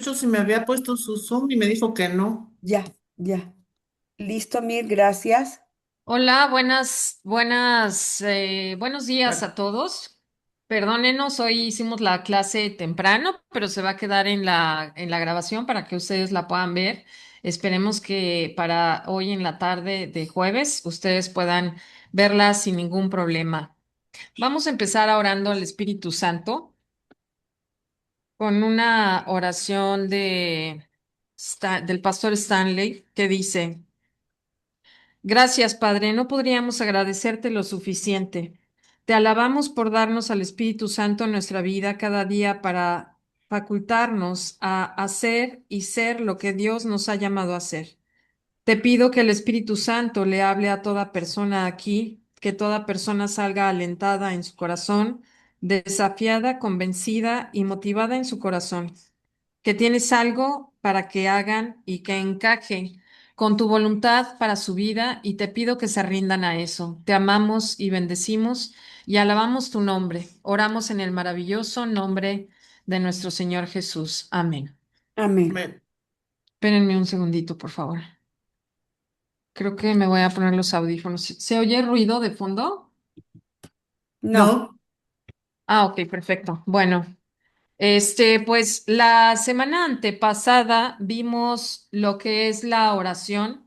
Mucho si me había puesto su Zoom y me dijo que no. Ya, ya. Listo, mil gracias. Hola, buenos días Bueno, a todos. Perdónenos, hoy hicimos la clase temprano, pero se va a quedar en la grabación para que ustedes la puedan ver. Esperemos que para hoy en la tarde de jueves ustedes puedan verla sin ningún problema. Vamos a empezar orando al Espíritu Santo con una oración del pastor Stanley que dice: Gracias, Padre, no podríamos agradecerte lo suficiente. Te alabamos por darnos al Espíritu Santo en nuestra vida cada día para facultarnos a hacer y ser lo que Dios nos ha llamado a hacer. Te pido que el Espíritu Santo le hable a toda persona aquí, que toda persona salga alentada en su corazón, desafiada, convencida y motivada en su corazón, que tienes algo para que hagan y que encaje con tu voluntad para su vida, y te pido que se rindan a eso. Te amamos y bendecimos y alabamos tu nombre. Oramos en el maravilloso nombre de nuestro Señor Jesús. Amén. Amén. me- Espérenme un segundito, por favor. Creo que me voy a poner los audífonos. ¿Se oye ruido de fondo? No, no, Ah, ok, perfecto. Bueno. Pues la semana antepasada vimos lo que es la oración.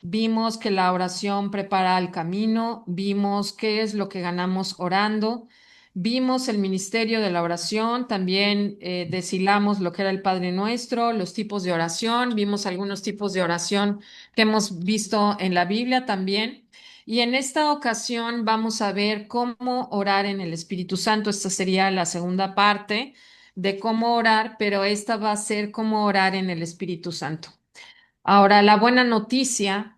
Vimos que la oración prepara el camino, vimos qué es lo que ganamos orando, vimos el ministerio de la oración, también deshilamos lo que era el Padre Nuestro, los tipos de oración, vimos algunos tipos de oración que hemos visto en la Biblia también. Y en esta ocasión vamos a ver cómo orar en el Espíritu Santo. Esta sería la segunda parte de cómo orar, pero esta va a ser cómo orar en el Espíritu Santo. Ahora, la buena noticia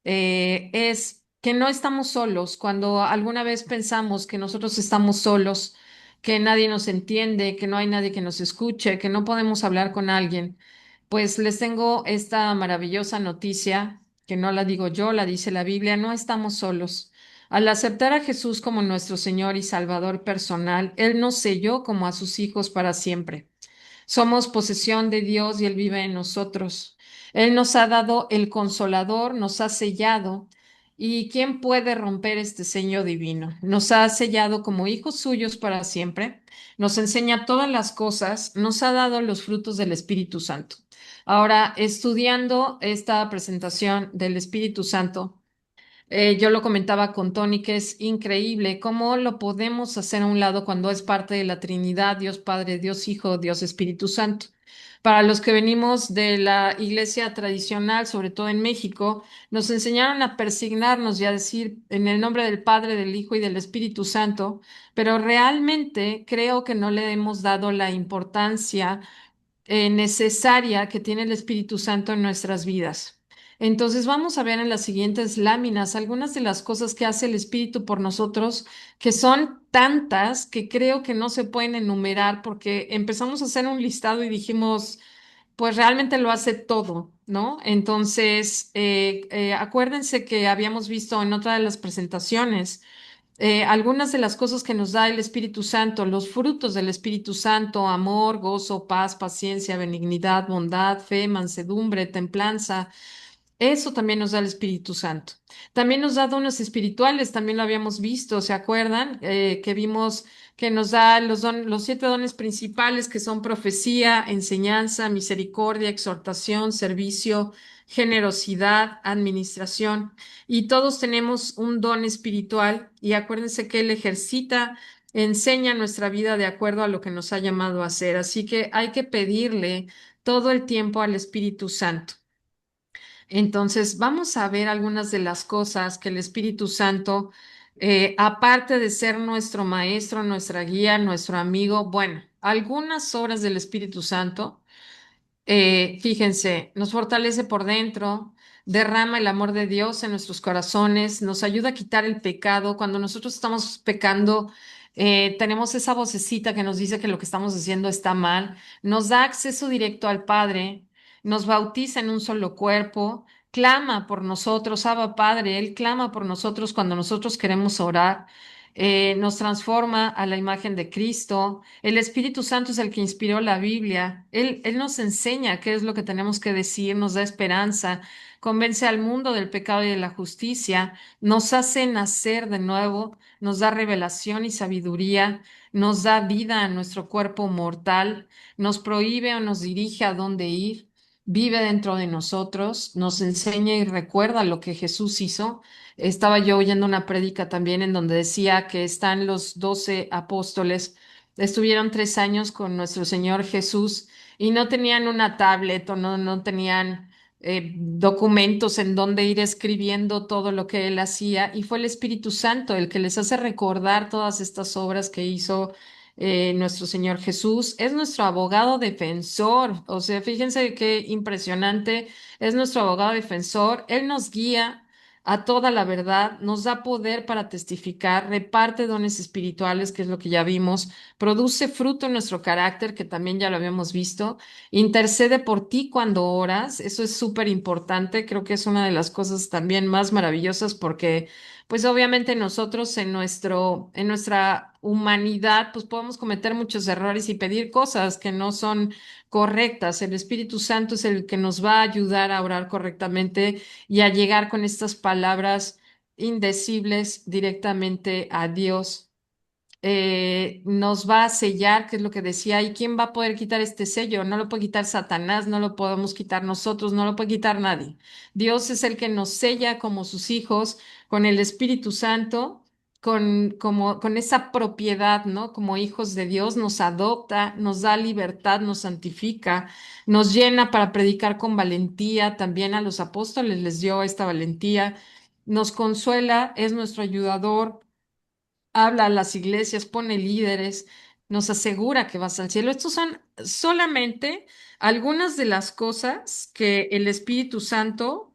es que no estamos solos. Cuando alguna vez pensamos que nosotros estamos solos, que nadie nos entiende, que no hay nadie que nos escuche, que no podemos hablar con alguien, pues les tengo esta maravillosa noticia, que no la digo yo, la dice la Biblia: no estamos solos. Al aceptar a Jesús como nuestro Señor y Salvador personal, Él nos selló como a sus hijos para siempre. Somos posesión de Dios y Él vive en nosotros. Él nos ha dado el consolador, nos ha sellado. ¿Y quién puede romper este sello divino? Nos ha sellado como hijos suyos para siempre, nos enseña todas las cosas, nos ha dado los frutos del Espíritu Santo. Ahora, estudiando esta presentación del Espíritu Santo, yo lo comentaba con Tony, que es increíble cómo lo podemos hacer a un lado cuando es parte de la Trinidad: Dios Padre, Dios Hijo, Dios Espíritu Santo. Para los que venimos de la iglesia tradicional, sobre todo en México, nos enseñaron a persignarnos y a decir en el nombre del Padre, del Hijo y del Espíritu Santo, pero realmente creo que no le hemos dado la importancia necesaria que tiene el Espíritu Santo en nuestras vidas. Entonces vamos a ver en las siguientes láminas algunas de las cosas que hace el Espíritu por nosotros, que son tantas que creo que no se pueden enumerar, porque empezamos a hacer un listado y dijimos, pues realmente lo hace todo, ¿no? Entonces, acuérdense que habíamos visto en otra de las presentaciones algunas de las cosas que nos da el Espíritu Santo, los frutos del Espíritu Santo: amor, gozo, paz, paciencia, benignidad, bondad, fe, mansedumbre, templanza. Eso también nos da el Espíritu Santo. También nos da dones espirituales, también lo habíamos visto, ¿se acuerdan? Que vimos que nos da los 7 dones principales, que son profecía, enseñanza, misericordia, exhortación, servicio, generosidad, administración. Y todos tenemos un don espiritual, y acuérdense que Él ejercita, enseña nuestra vida de acuerdo a lo que nos ha llamado a hacer. Así que hay que pedirle todo el tiempo al Espíritu Santo. Entonces, vamos a ver algunas de las cosas que el Espíritu Santo, aparte de ser nuestro maestro, nuestra guía, nuestro amigo, bueno, algunas obras del Espíritu Santo. Fíjense, nos fortalece por dentro, derrama el amor de Dios en nuestros corazones, nos ayuda a quitar el pecado. Cuando nosotros estamos pecando, tenemos esa vocecita que nos dice que lo que estamos haciendo está mal, nos da acceso directo al Padre, nos bautiza en un solo cuerpo, clama por nosotros: Abba Padre. Él clama por nosotros cuando nosotros queremos orar. nos transforma a la imagen de Cristo. El Espíritu Santo es el que inspiró la Biblia. Él nos enseña qué es lo que tenemos que decir, nos da esperanza, convence al mundo del pecado y de la justicia, nos hace nacer de nuevo, nos da revelación y sabiduría, nos da vida a nuestro cuerpo mortal, nos prohíbe o nos dirige a dónde ir, vive dentro de nosotros, nos enseña y recuerda lo que Jesús hizo. Estaba yo oyendo una prédica también en donde decía que están los 12 apóstoles, estuvieron 3 años con nuestro Señor Jesús y no tenían una tablet o no tenían documentos en donde ir escribiendo todo lo que él hacía y fue el Espíritu Santo el que les hace recordar todas estas obras que hizo nuestro Señor Jesús. Es nuestro abogado defensor, o sea, fíjense qué impresionante, es nuestro abogado defensor, él nos guía a toda la verdad, nos da poder para testificar, reparte dones espirituales, que es lo que ya vimos, produce fruto en nuestro carácter, que también ya lo habíamos visto, intercede por ti cuando oras, eso es súper importante, creo que es una de las cosas también más maravillosas porque pues obviamente nosotros en nuestra humanidad pues podemos cometer muchos errores y pedir cosas que no son correctas. El Espíritu Santo es el que nos va a ayudar a orar correctamente y a llegar con estas palabras indecibles directamente a Dios. Nos va a sellar, que es lo que decía, ¿y quién va a poder quitar este sello? No lo puede quitar Satanás, no lo podemos quitar nosotros, no lo puede quitar nadie. Dios es el que nos sella como sus hijos con el Espíritu Santo, con esa propiedad, ¿no? Como hijos de Dios, nos adopta, nos da libertad, nos santifica, nos llena para predicar con valentía. También a los apóstoles les dio esta valentía, nos consuela, es nuestro ayudador, habla a las iglesias, pone líderes, nos asegura que vas al cielo. Estos son solamente algunas de las cosas que el Espíritu Santo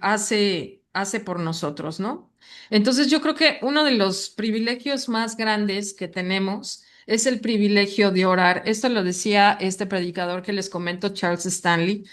hace por nosotros, ¿no? Entonces yo creo que uno de los privilegios más grandes que tenemos es el privilegio de orar. Esto lo decía este predicador que les comento, Charles Stanley.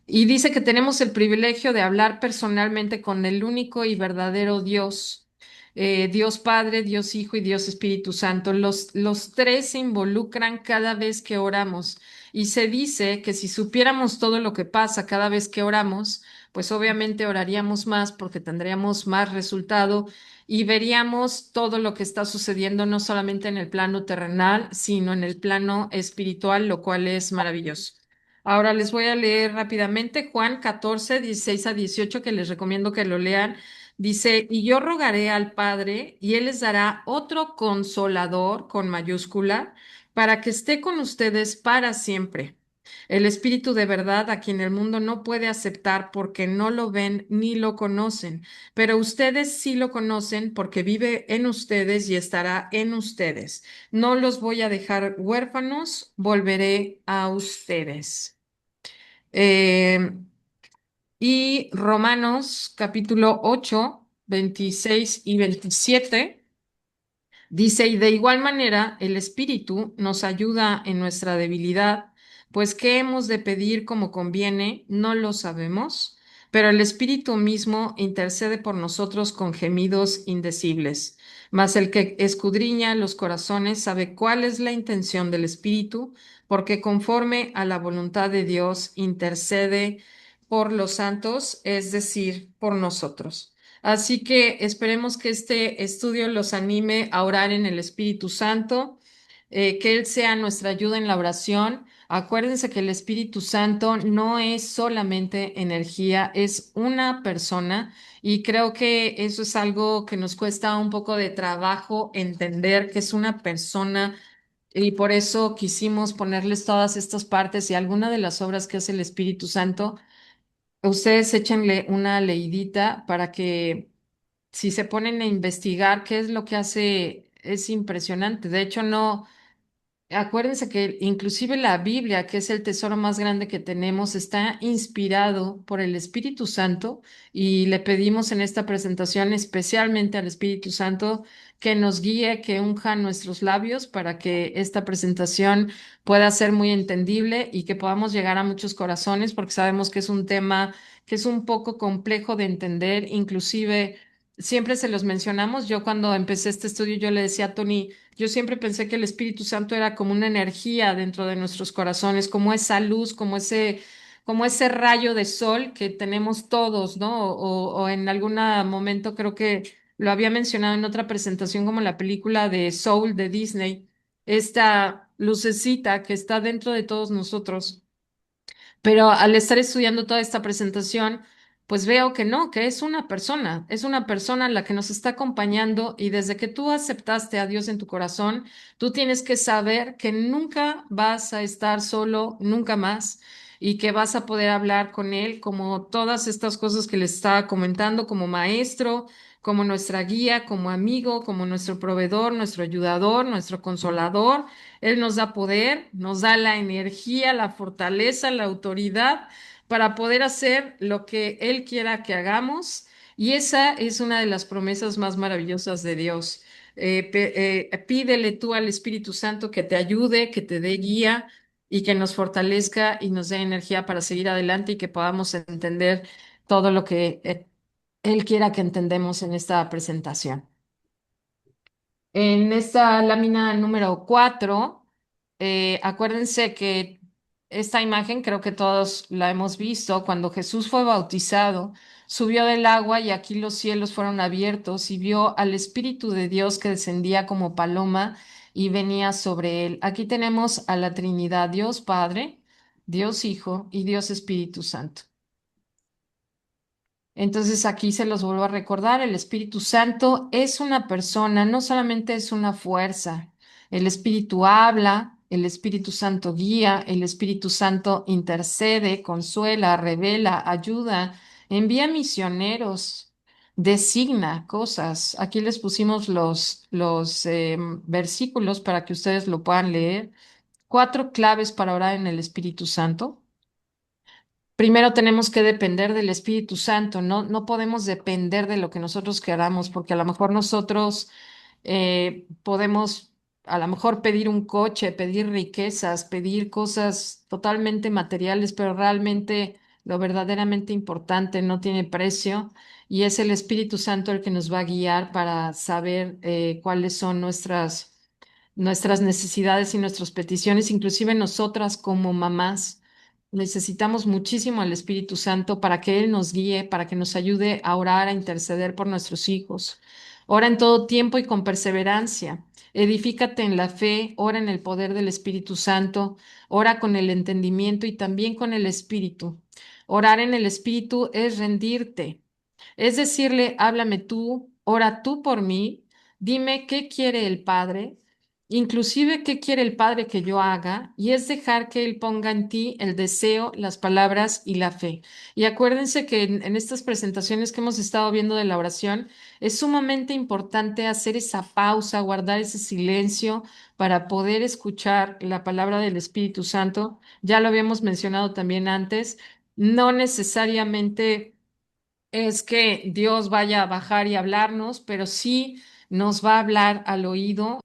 Y dice que tenemos el privilegio de hablar personalmente con el único y verdadero Dios, Dios Padre, Dios Hijo y Dios Espíritu Santo. Los tres se involucran cada vez que oramos. Y se dice que si supiéramos todo lo que pasa cada vez que oramos, pues obviamente oraríamos más porque tendríamos más resultado y veríamos todo lo que está sucediendo no solamente en el plano terrenal, sino en el plano espiritual, lo cual es maravilloso. Ahora les voy a leer rápidamente Juan 14, 16 a 18, que les recomiendo que lo lean. Dice, y yo rogaré al Padre, y Él les dará otro consolador con mayúscula, para que esté con ustedes para siempre. El Espíritu de verdad, a quien el mundo no puede aceptar porque no lo ven ni lo conocen, pero ustedes sí lo conocen porque vive en ustedes y estará en ustedes. No los voy a dejar huérfanos, volveré a ustedes. Eh, y Romanos capítulo 8 26 y 27 dice, y de igual manera el Espíritu nos ayuda en nuestra debilidad, pues qué hemos de pedir como conviene, no lo sabemos, pero el Espíritu mismo intercede por nosotros con gemidos indecibles. Mas el que escudriña los corazones sabe cuál es la intención del Espíritu, porque conforme a la voluntad de Dios intercede por los santos, es decir, por nosotros. Así que esperemos que este estudio los anime a orar en el Espíritu Santo, que Él sea nuestra ayuda en la oración. Acuérdense que el Espíritu Santo no es solamente energía, es una persona y creo que eso es algo que nos cuesta un poco de trabajo entender que es una persona y por eso quisimos ponerles todas estas partes y alguna de las obras que hace el Espíritu Santo. Ustedes échenle una leidita para que si se ponen a investigar qué es lo que hace, es impresionante. De hecho, no, acuérdense que inclusive la Biblia, que es el tesoro más grande que tenemos, está inspirado por el Espíritu Santo y le pedimos en esta presentación especialmente al Espíritu Santo que nos guíe, que unja nuestros labios para que esta presentación pueda ser muy entendible y que podamos llegar a muchos corazones porque sabemos que es un tema que es un poco complejo de entender, inclusive siempre se los mencionamos. Yo cuando empecé este estudio, yo le decía a Tony, yo siempre pensé que el Espíritu Santo era como una energía dentro de nuestros corazones, como esa luz, como ese rayo de sol que tenemos todos, ¿no? O en algún momento creo que lo había mencionado en otra presentación como la película de Soul de Disney, esta lucecita que está dentro de todos nosotros. Pero al estar estudiando toda esta presentación, pues veo que no, que es una persona la que nos está acompañando y desde que tú aceptaste a Dios en tu corazón, tú tienes que saber que nunca vas a estar solo, nunca más, y que vas a poder hablar con Él como todas estas cosas que le estaba comentando, como maestro, como nuestra guía, como amigo, como nuestro proveedor, nuestro ayudador, nuestro consolador. Él nos da poder, nos da la energía, la fortaleza, la autoridad para poder hacer lo que Él quiera que hagamos. Y esa es una de las promesas más maravillosas de Dios. Pídele tú al Espíritu Santo que te ayude, que te dé guía y que nos fortalezca y nos dé energía para seguir adelante y que podamos entender todo lo que Él quiera que entendemos en esta presentación. En esta lámina número 4, acuérdense que esta imagen creo que todos la hemos visto. Cuando Jesús fue bautizado, subió del agua y aquí los cielos fueron abiertos y vio al Espíritu de Dios que descendía como paloma y venía sobre él. Aquí tenemos a la Trinidad, Dios Padre, Dios Hijo y Dios Espíritu Santo. Entonces aquí se los vuelvo a recordar, el Espíritu Santo es una persona, no solamente es una fuerza. El Espíritu habla, el Espíritu Santo guía, el Espíritu Santo intercede, consuela, revela, ayuda, envía misioneros, designa cosas. Aquí les pusimos los versículos para que ustedes lo puedan leer. 4 claves para orar en el Espíritu Santo. Primero tenemos que depender del Espíritu Santo, no, no podemos depender de lo que nosotros queramos, porque a lo mejor nosotros podemos a lo mejor pedir un coche, pedir riquezas, pedir cosas totalmente materiales, pero realmente lo verdaderamente importante no tiene precio y es el Espíritu Santo el que nos va a guiar para saber cuáles son nuestras necesidades y nuestras peticiones, inclusive nosotras como mamás. Necesitamos muchísimo al Espíritu Santo para que Él nos guíe, para que nos ayude a orar, a interceder por nuestros hijos. Ora en todo tiempo y con perseverancia. Edifícate en la fe, ora en el poder del Espíritu Santo, ora con el entendimiento y también con el Espíritu. Orar en el Espíritu es rendirte, es decirle, háblame tú, ora tú por mí, dime qué quiere el Padre, inclusive qué quiere el Padre que yo haga, y es dejar que Él ponga en ti el deseo, las palabras y la fe. Y acuérdense que en estas presentaciones que hemos estado viendo de la oración, es sumamente importante hacer esa pausa, guardar ese silencio para poder escuchar la palabra del Espíritu Santo. Ya lo habíamos mencionado también antes, no necesariamente es que Dios vaya a bajar y hablarnos, pero sí nos va a hablar al oído.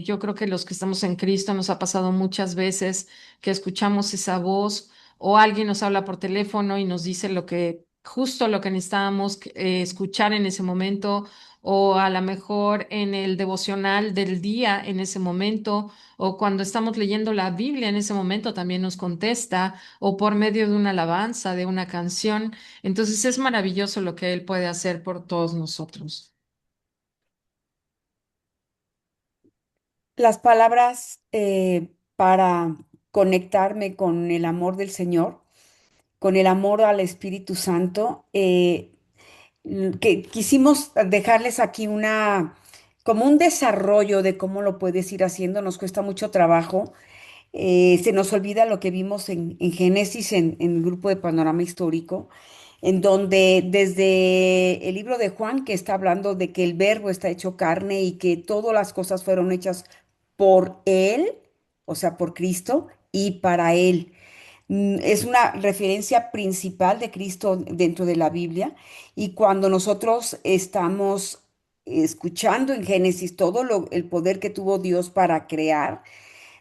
Yo creo que los que estamos en Cristo nos ha pasado muchas veces que escuchamos esa voz o alguien nos habla por teléfono y nos dice justo lo que necesitábamos escuchar en ese momento, o a lo mejor en el devocional del día en ese momento, o cuando estamos leyendo la Biblia en ese momento también nos contesta, o por medio de una alabanza, de una canción. Entonces es maravilloso lo que Él puede hacer por todos nosotros. Las palabras para conectarme con el amor del Señor, con el amor al Espíritu Santo, que quisimos dejarles aquí como un desarrollo de cómo lo puedes ir haciendo. Nos cuesta mucho trabajo. Se nos olvida lo que vimos en Génesis, en el grupo de Panorama Histórico, en donde desde el libro de Juan, que está hablando de que el verbo está hecho carne y que todas las cosas fueron hechas por Él, o sea, por Cristo y para Él. Es una referencia principal de Cristo dentro de la Biblia, y cuando nosotros estamos escuchando en Génesis todo el poder que tuvo Dios para crear,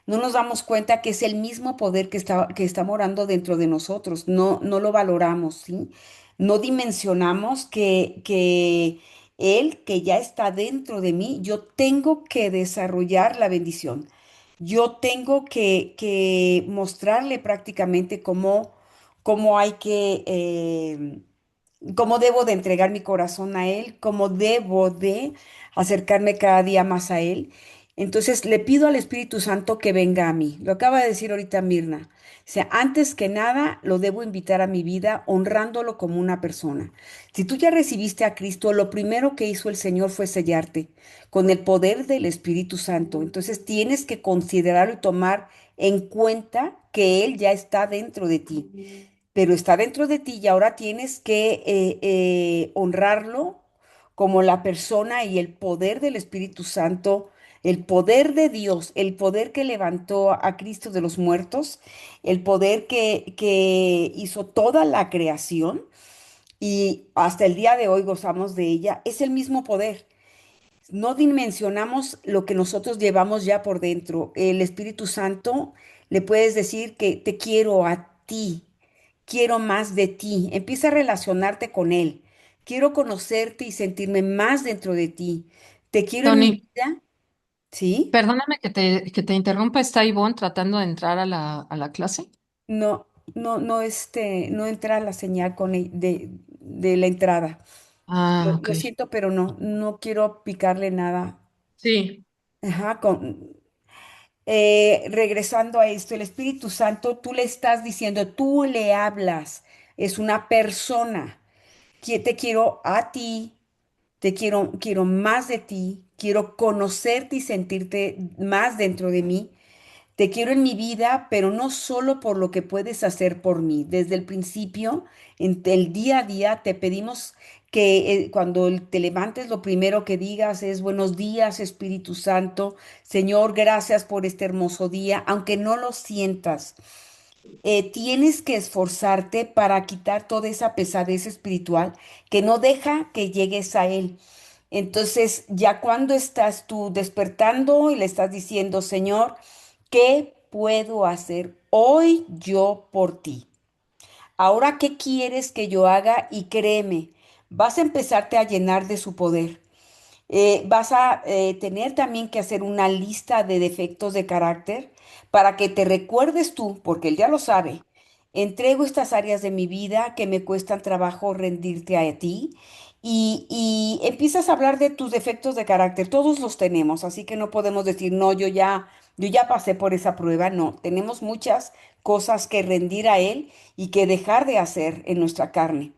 no nos damos cuenta que es el mismo poder que está morando dentro de nosotros. No, no lo valoramos, ¿sí? No dimensionamos que Él que ya está dentro de mí, yo tengo que desarrollar la bendición. Yo tengo que mostrarle prácticamente cómo hay cómo debo de entregar mi corazón a Él, cómo debo de acercarme cada día más a Él. Entonces le pido al Espíritu Santo que venga a mí. Lo acaba de decir ahorita Mirna. O sea, antes que nada lo debo invitar a mi vida honrándolo como una persona. Si tú ya recibiste a Cristo, lo primero que hizo el Señor fue sellarte con el poder del Espíritu Santo. Entonces tienes que considerarlo y tomar en cuenta que Él ya está dentro de ti, pero está dentro de ti y ahora tienes que honrarlo como la persona y el poder del Espíritu Santo, el poder de Dios, el poder que levantó a Cristo de los muertos, el poder que hizo toda la creación y hasta el día de hoy gozamos de ella, es el mismo poder. No dimensionamos lo que nosotros llevamos ya por dentro. El Espíritu Santo le puedes decir que te quiero a ti, quiero más de ti. Empieza a relacionarte con Él. Quiero conocerte y sentirme más dentro de ti. Te quiero en mi Tony, vida, ¿sí? perdóname que te interrumpa, está Ivonne tratando de entrar a a la clase. No, no entra la señal de la entrada. Ah, ok. Lo siento, pero no quiero picarle nada. Sí, Ajá, regresando a esto, el Espíritu Santo, tú le estás diciendo, tú le hablas, es una persona. Que te quiero a ti, quiero más de ti, quiero conocerte y sentirte más dentro de mí. Te quiero en mi vida, pero no solo por lo que puedes hacer por mí. Desde el principio, en el día a día, te pedimos que cuando te levantes, lo primero que digas es buenos días, Espíritu Santo. Señor, gracias por este hermoso día, aunque no lo sientas. Tienes que esforzarte para quitar toda esa pesadez espiritual que no deja que llegues a Él. Entonces, ya cuando estás tú despertando y le estás diciendo, Señor, ¿qué puedo hacer hoy yo por ti? Ahora, ¿qué quieres que yo haga? Y créeme, vas a empezarte a llenar de su poder. Vas a tener también que hacer una lista de defectos de carácter para que te recuerdes tú, porque él ya lo sabe. Entrego estas áreas de mi vida que me cuestan trabajo rendirte a ti y empiezas a hablar de tus defectos de carácter. Todos los tenemos, así que no podemos decir, no, yo ya pasé por esa prueba. No, tenemos muchas cosas que rendir a él y que dejar de hacer en nuestra carne.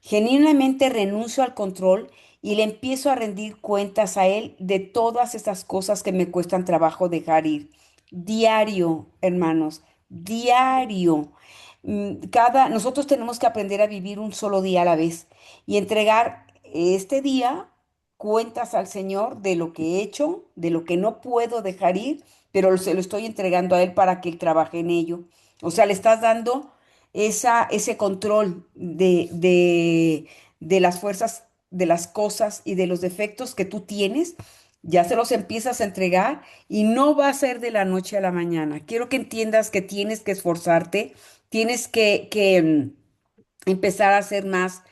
Genuinamente renuncio al control y le empiezo a rendir cuentas a él de todas esas cosas que me cuestan trabajo dejar ir. Diario, hermanos, diario. Nosotros tenemos que aprender a vivir un solo día a la vez y entregar este día cuentas al Señor de lo que he hecho, de lo que no puedo dejar ir, pero se lo estoy entregando a Él para que Él trabaje en ello. O sea, le estás dando ese control de las fuerzas, de las cosas y de los defectos que tú tienes, ya se los empiezas a entregar y no va a ser de la noche a la mañana. Quiero que entiendas que tienes que esforzarte, tienes que empezar a hacer más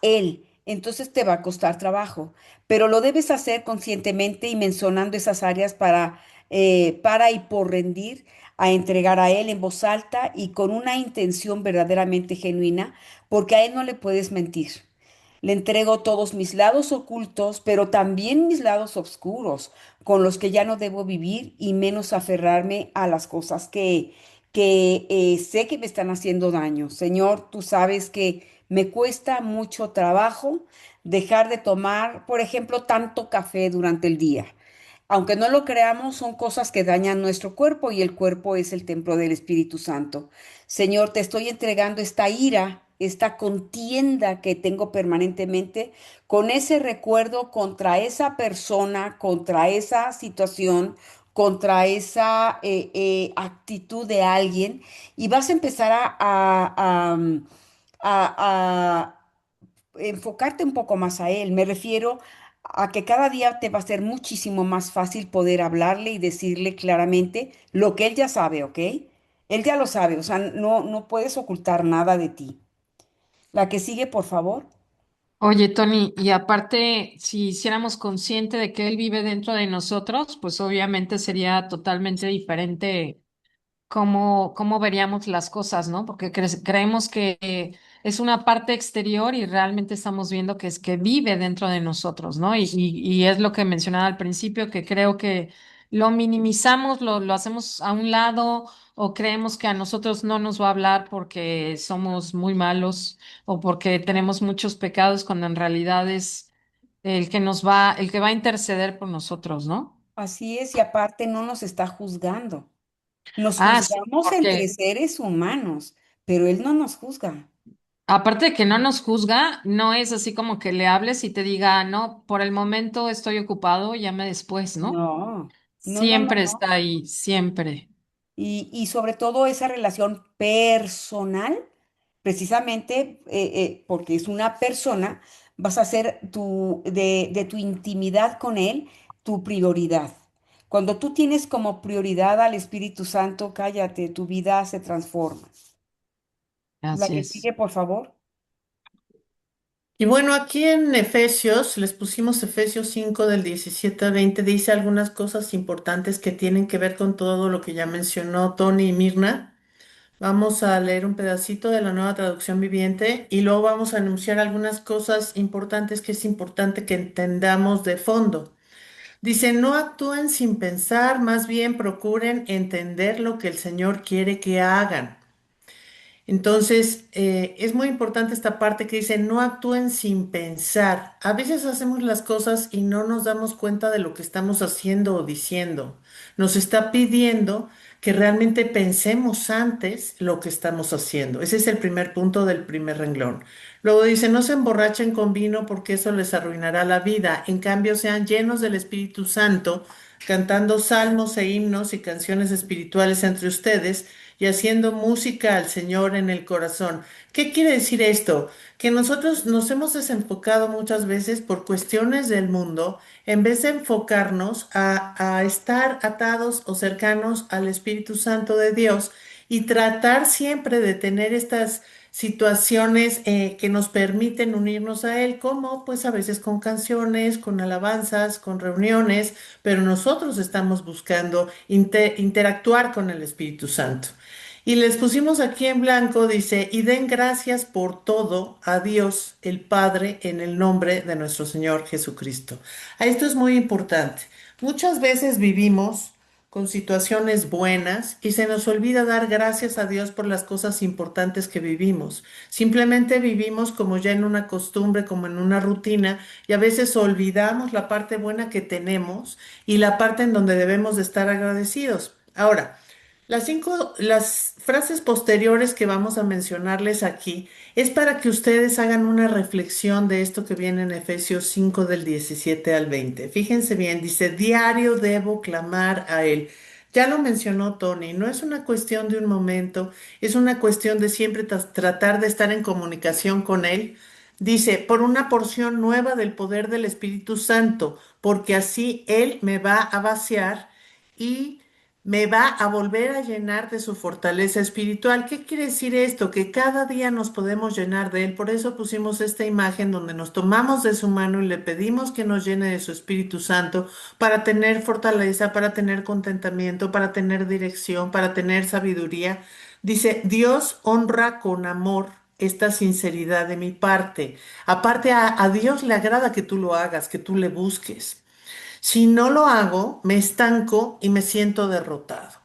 él. Entonces te va a costar trabajo, pero lo debes hacer conscientemente y mencionando esas áreas para y por rendir a entregar a él en voz alta y con una intención verdaderamente genuina, porque a él no le puedes mentir. Le entrego todos mis lados ocultos, pero también mis lados oscuros, con los que ya no debo vivir y menos aferrarme a las cosas que sé que me están haciendo daño. Señor, tú sabes que me cuesta mucho trabajo dejar de tomar, por ejemplo, tanto café durante el día. Aunque no lo creamos, son cosas que dañan nuestro cuerpo y el cuerpo es el templo del Espíritu Santo. Señor, te estoy entregando esta ira, esta contienda que tengo permanentemente con ese recuerdo contra esa persona, contra esa situación, contra esa actitud de alguien y vas a empezar a enfocarte un poco más a él. Me refiero a que cada día te va a ser muchísimo más fácil poder hablarle y decirle claramente lo que él ya sabe, ¿ok? Él ya lo sabe, o sea, no puedes ocultar nada de ti. La que sigue, por favor. Oye, Tony, y aparte, si hiciéramos consciente de que Él vive dentro de nosotros, pues obviamente sería totalmente diferente cómo veríamos las cosas, ¿no? Porque creemos que es una parte exterior y realmente estamos viendo que es que vive dentro de nosotros, ¿no? Y es lo que mencionaba al principio, que creo que lo minimizamos, lo hacemos a un lado o creemos que a nosotros no nos va a hablar porque somos muy malos o porque tenemos muchos pecados, cuando en realidad es el que va a interceder por nosotros, ¿no? Así es, y aparte no nos está juzgando. Nos Ah, sí, juzgamos entre porque seres humanos, pero Él no nos juzga. aparte de que no nos juzga, no es así como que le hables y te diga, no, por el momento estoy ocupado, llame después, ¿no? No, no, no, no, Siempre no. está ahí, siempre. Y sobre todo esa relación personal, precisamente porque es una persona, vas a hacer de tu intimidad con Él tu prioridad. Cuando tú tienes como prioridad al Espíritu Santo, cállate, tu vida se transforma. La Así que es. sigue, por favor. Y bueno, aquí en Efesios, les pusimos Efesios 5 del 17 al 20, dice algunas cosas importantes que tienen que ver con todo lo que ya mencionó Tony y Mirna. Vamos a leer un pedacito de la nueva traducción viviente y luego vamos a anunciar algunas cosas importantes que es importante que entendamos de fondo. Dice, no actúen sin pensar, más bien procuren entender lo que el Señor quiere que hagan. Entonces, es muy importante esta parte que dice, no actúen sin pensar. A veces hacemos las cosas y no nos damos cuenta de lo que estamos haciendo o diciendo. Nos está pidiendo que realmente pensemos antes lo que estamos haciendo. Ese es el primer punto del primer renglón. Luego dice, no se emborrachen con vino porque eso les arruinará la vida. En cambio, sean llenos del Espíritu Santo, cantando salmos e himnos y canciones espirituales entre ustedes y haciendo música al Señor en el corazón. ¿Qué quiere decir esto? Que nosotros nos hemos desenfocado muchas veces por cuestiones del mundo, en vez de enfocarnos a estar atados o cercanos al Espíritu Santo de Dios y tratar siempre de tener estas situaciones que nos permiten unirnos a Él, como pues a veces con canciones, con alabanzas, con reuniones, pero nosotros estamos buscando interactuar con el Espíritu Santo. Y les pusimos aquí en blanco, dice, y den gracias por todo a Dios el Padre en el nombre de nuestro Señor Jesucristo. Esto es muy importante. Muchas veces vivimos con situaciones buenas y se nos olvida dar gracias a Dios por las cosas importantes que vivimos. Simplemente vivimos como ya en una costumbre, como en una rutina y a veces olvidamos la parte buena que tenemos y la parte en donde debemos de estar agradecidos. Ahora, las frases posteriores que vamos a mencionarles aquí es para que ustedes hagan una reflexión de esto que viene en Efesios 5 del 17 al 20. Fíjense bien, dice, diario debo clamar a Él. Ya lo mencionó Tony, no es una cuestión de un momento, es una cuestión de siempre tratar de estar en comunicación con Él. Dice, por una porción nueva del poder del Espíritu Santo, porque así Él me va a vaciar y me va a volver a llenar de su fortaleza espiritual. ¿Qué quiere decir esto? Que cada día nos podemos llenar de Él. Por eso pusimos esta imagen donde nos tomamos de su mano y le pedimos que nos llene de su Espíritu Santo para tener fortaleza, para tener contentamiento, para tener dirección, para tener sabiduría. Dice, Dios honra con amor esta sinceridad de mi parte. Aparte, a Dios le agrada que tú lo hagas, que tú le busques. Si no lo hago, me estanco y me siento derrotado.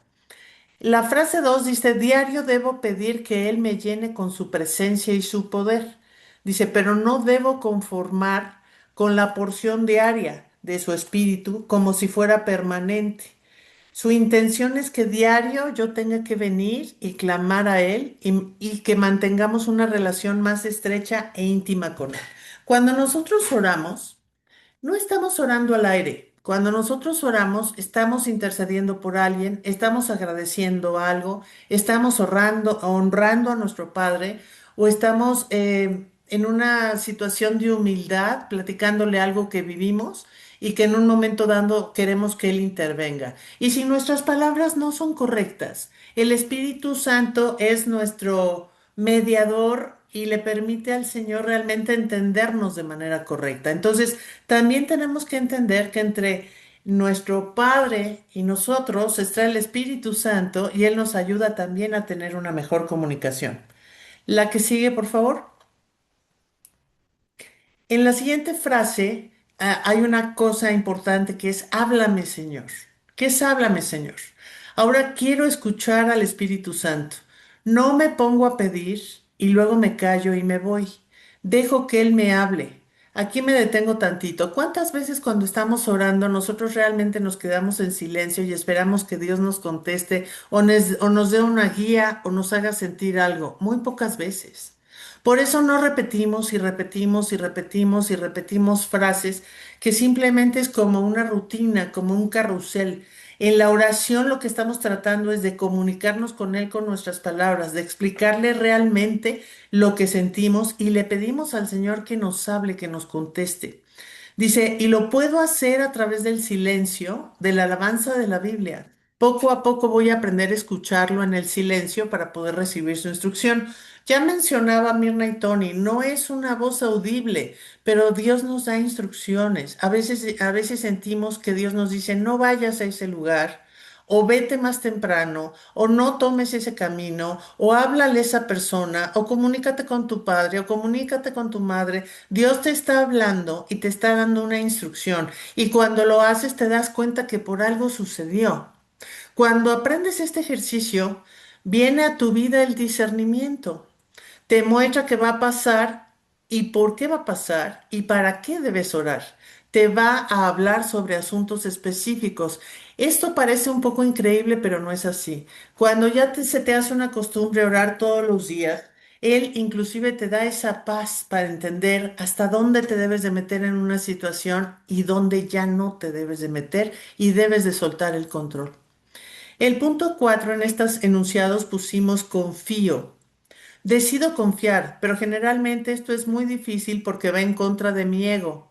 La frase 2 dice, diario debo pedir que Él me llene con su presencia y su poder. Dice, pero no debo conformar con la porción diaria de su espíritu como si fuera permanente. Su intención es que diario yo tenga que venir y clamar a Él y que mantengamos una relación más estrecha e íntima con Él. Cuando nosotros oramos, no estamos orando al aire. Cuando nosotros oramos, estamos intercediendo por alguien, estamos agradeciendo algo, estamos honrando a nuestro Padre o estamos en una situación de humildad, platicándole algo que vivimos y que en un momento dado queremos que Él intervenga. Y si nuestras palabras no son correctas, el Espíritu Santo es nuestro mediador y le permite al Señor realmente entendernos de manera correcta. Entonces, también tenemos que entender que entre nuestro Padre y nosotros está el Espíritu Santo y Él nos ayuda también a tener una mejor comunicación. La que sigue, por favor. En la siguiente frase, hay una cosa importante que es háblame, Señor. ¿Qué es háblame, Señor? Ahora quiero escuchar al Espíritu Santo. No me pongo a pedir y luego me callo y me voy. Dejo que Él me hable. Aquí me detengo tantito. ¿Cuántas veces cuando estamos orando nosotros realmente nos quedamos en silencio y esperamos que Dios nos conteste o nos dé una guía o nos haga sentir algo? Muy pocas veces. Por eso no repetimos y repetimos y repetimos y repetimos frases que simplemente es como una rutina, como un carrusel. En la oración lo que estamos tratando es de comunicarnos con Él con nuestras palabras, de explicarle realmente lo que sentimos y le pedimos al Señor que nos hable, que nos conteste. Dice, y lo puedo hacer a través del silencio, de la alabanza de la Biblia. Poco a poco voy a aprender a escucharlo en el silencio para poder recibir su instrucción. Ya mencionaba Mirna y Tony, no es una voz audible, pero Dios nos da instrucciones. A veces sentimos que Dios nos dice, no vayas a ese lugar, o vete más temprano, o no tomes ese camino, o háblale a esa persona, o comunícate con tu padre, o comunícate con tu madre. Dios te está hablando y te está dando una instrucción, y cuando lo haces te das cuenta que por algo sucedió. Cuando aprendes este ejercicio, viene a tu vida el discernimiento. Te muestra qué va a pasar y por qué va a pasar y para qué debes orar. Te va a hablar sobre asuntos específicos. Esto parece un poco increíble, pero no es así. Cuando se te hace una costumbre orar todos los días, Él inclusive te da esa paz para entender hasta dónde te debes de meter en una situación y dónde ya no te debes de meter y debes de soltar el control. El punto 4 en estos enunciados pusimos confío. Decido confiar, pero generalmente esto es muy difícil porque va en contra de mi ego.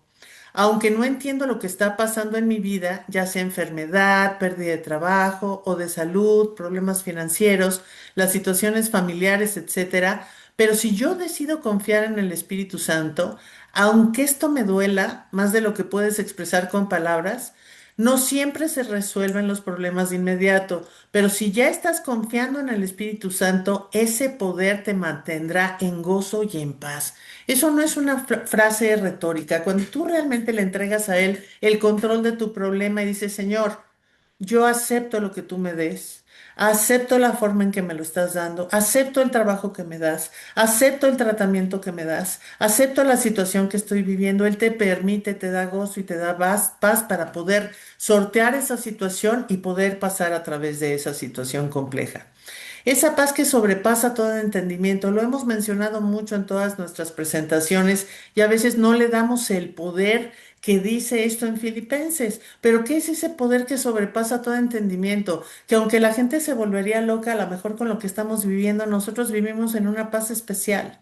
Aunque no entiendo lo que está pasando en mi vida, ya sea enfermedad, pérdida de trabajo o de salud, problemas financieros, las situaciones familiares, etcétera, pero si yo decido confiar en el Espíritu Santo, aunque esto me duela más de lo que puedes expresar con palabras, no siempre se resuelven los problemas de inmediato, pero si ya estás confiando en el Espíritu Santo, ese poder te mantendrá en gozo y en paz. Eso no es una frase retórica. Cuando tú realmente le entregas a Él el control de tu problema y dices, Señor, yo acepto lo que tú me des, acepto la forma en que me lo estás dando, acepto el trabajo que me das, acepto el tratamiento que me das, acepto la situación que estoy viviendo. Él te permite, te da gozo y te da paz para poder sortear esa situación y poder pasar a través de esa situación compleja. Esa paz que sobrepasa todo entendimiento, lo hemos mencionado mucho en todas nuestras presentaciones y a veces no le damos el poder que dice esto en Filipenses. Pero ¿qué es ese poder que sobrepasa todo entendimiento? Que aunque la gente se volvería loca, a lo mejor con lo que estamos viviendo, nosotros vivimos en una paz especial.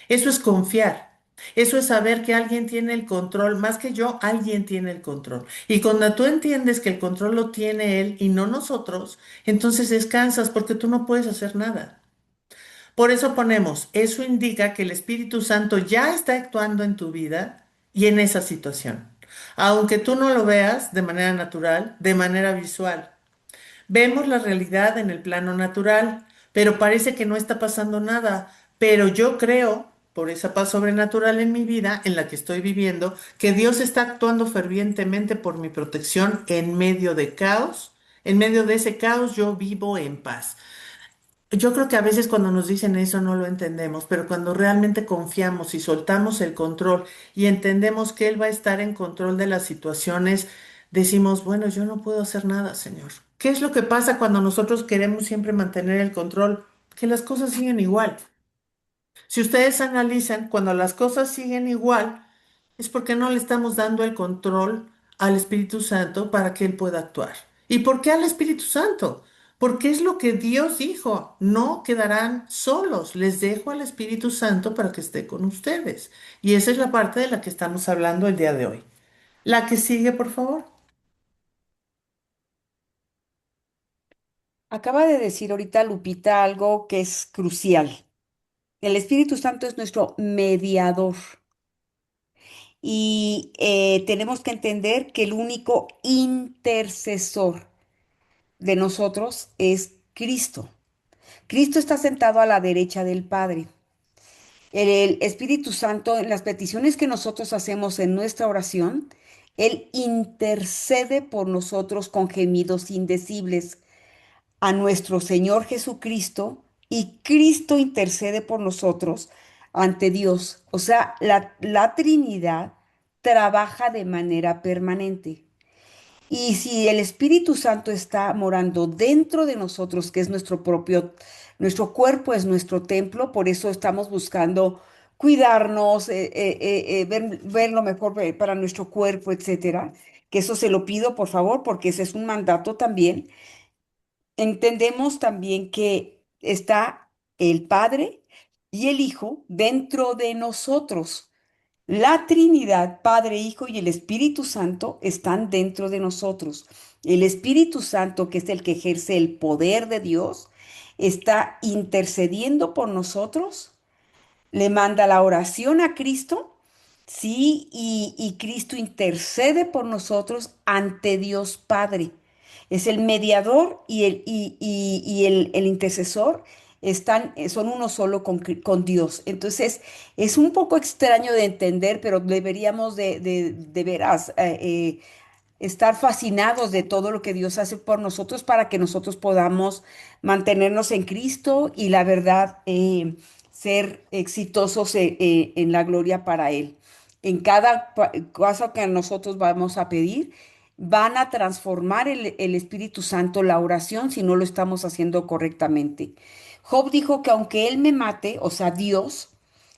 Eso es confiar. Eso es saber que alguien tiene el control, más que yo, alguien tiene el control. Y cuando tú entiendes que el control lo tiene él y no nosotros, entonces descansas porque tú no puedes hacer nada. Por eso ponemos, eso indica que el Espíritu Santo ya está actuando en tu vida y en esa situación. Aunque tú no lo veas de manera natural, de manera visual. Vemos la realidad en el plano natural, pero parece que no está pasando nada. Pero yo creo, por esa paz sobrenatural en mi vida, en la que estoy viviendo, que Dios está actuando fervientemente por mi protección en medio de caos. En medio de ese caos yo vivo en paz. Yo creo que a veces cuando nos dicen eso no lo entendemos, pero cuando realmente confiamos y soltamos el control y entendemos que Él va a estar en control de las situaciones, decimos, bueno, yo no puedo hacer nada, Señor. ¿Qué es lo que pasa cuando nosotros queremos siempre mantener el control? Que las cosas siguen igual. Si ustedes analizan, cuando las cosas siguen igual, es porque no le estamos dando el control al Espíritu Santo para que Él pueda actuar. ¿Y por qué al Espíritu Santo? Porque es lo que Dios dijo, no quedarán solos, les dejo al Espíritu Santo para que esté con ustedes. Y esa es la parte de la que estamos hablando el día de hoy. La que sigue, por favor. Acaba de decir ahorita Lupita algo que es crucial. El Espíritu Santo es nuestro mediador y tenemos que entender que el único intercesor de nosotros es Cristo. Cristo está sentado a la derecha del Padre. El Espíritu Santo, en las peticiones que nosotros hacemos en nuestra oración, Él intercede por nosotros con gemidos indecibles a nuestro Señor Jesucristo y Cristo intercede por nosotros ante Dios. O sea, la Trinidad trabaja de manera permanente. Y si el Espíritu Santo está morando dentro de nosotros, que es nuestro cuerpo es nuestro templo, por eso estamos buscando cuidarnos, ver lo mejor para nuestro cuerpo, etcétera. Que eso se lo pido, por favor, porque ese es un mandato también. Entendemos también que está el Padre y el Hijo dentro de nosotros. La Trinidad, Padre, Hijo y el Espíritu Santo están dentro de nosotros. El Espíritu Santo, que es el que ejerce el poder de Dios, está intercediendo por nosotros, le manda la oración a Cristo, sí, y Cristo intercede por nosotros ante Dios Padre. Es el mediador y el intercesor son uno solo con Dios. Entonces, es un poco extraño de entender, pero deberíamos de veras estar fascinados de todo lo que Dios hace por nosotros para que nosotros podamos mantenernos en Cristo y la verdad ser exitosos en la gloria para Él. En cada caso que nosotros vamos a pedir, van a transformar el Espíritu Santo la oración si no lo estamos haciendo correctamente. Job dijo que aunque Él me mate, o sea, Dios,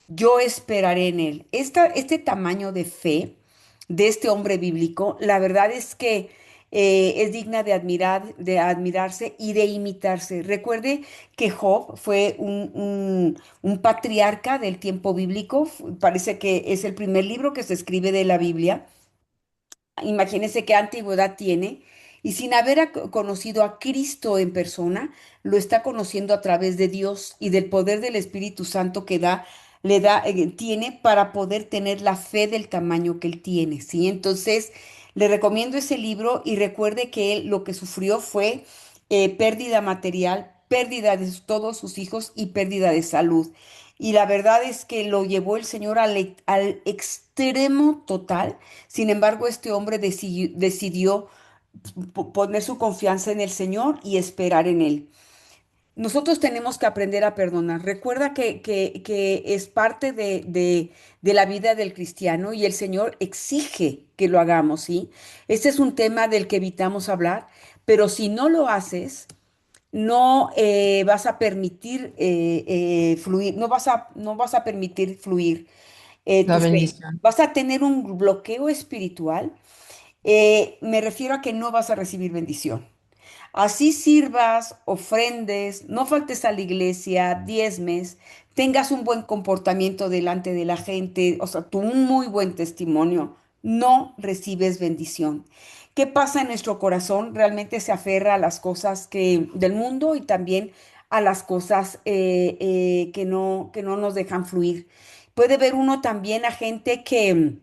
yo esperaré en Él. Este tamaño de fe de este hombre bíblico, la verdad es que es digna de admirarse y de imitarse. Recuerde que Job fue un patriarca del tiempo bíblico, parece que es el primer libro que se escribe de la Biblia. Imagínense qué antigüedad tiene. Y sin haber conocido a Cristo en persona, lo está conociendo a través de Dios y del poder del Espíritu Santo que tiene para poder tener la fe del tamaño que él tiene, ¿sí? Entonces, le recomiendo ese libro y recuerde que él lo que sufrió fue pérdida material, pérdida de todos sus hijos y pérdida de salud. Y la verdad es que lo llevó el Señor al extremo total. Sin embargo, este hombre decidió poner su confianza en el Señor y esperar en Él. Nosotros tenemos que aprender a perdonar. Recuerda que es parte de la vida del cristiano y el Señor exige que lo hagamos, ¿sí? Este es un tema del que evitamos hablar, pero si no lo haces, no vas a permitir fluir, no vas a permitir fluir La tu fe. bendición. Vas a tener un bloqueo espiritual. Me refiero a que no vas a recibir bendición. Así sirvas, ofrendes, no faltes a la iglesia, diezmes, tengas un buen comportamiento delante de la gente, o sea, tú un muy buen testimonio, no recibes bendición. ¿Qué pasa en nuestro corazón? Realmente se aferra a las cosas del mundo y también a las cosas que no nos dejan fluir. Puede ver uno también a gente que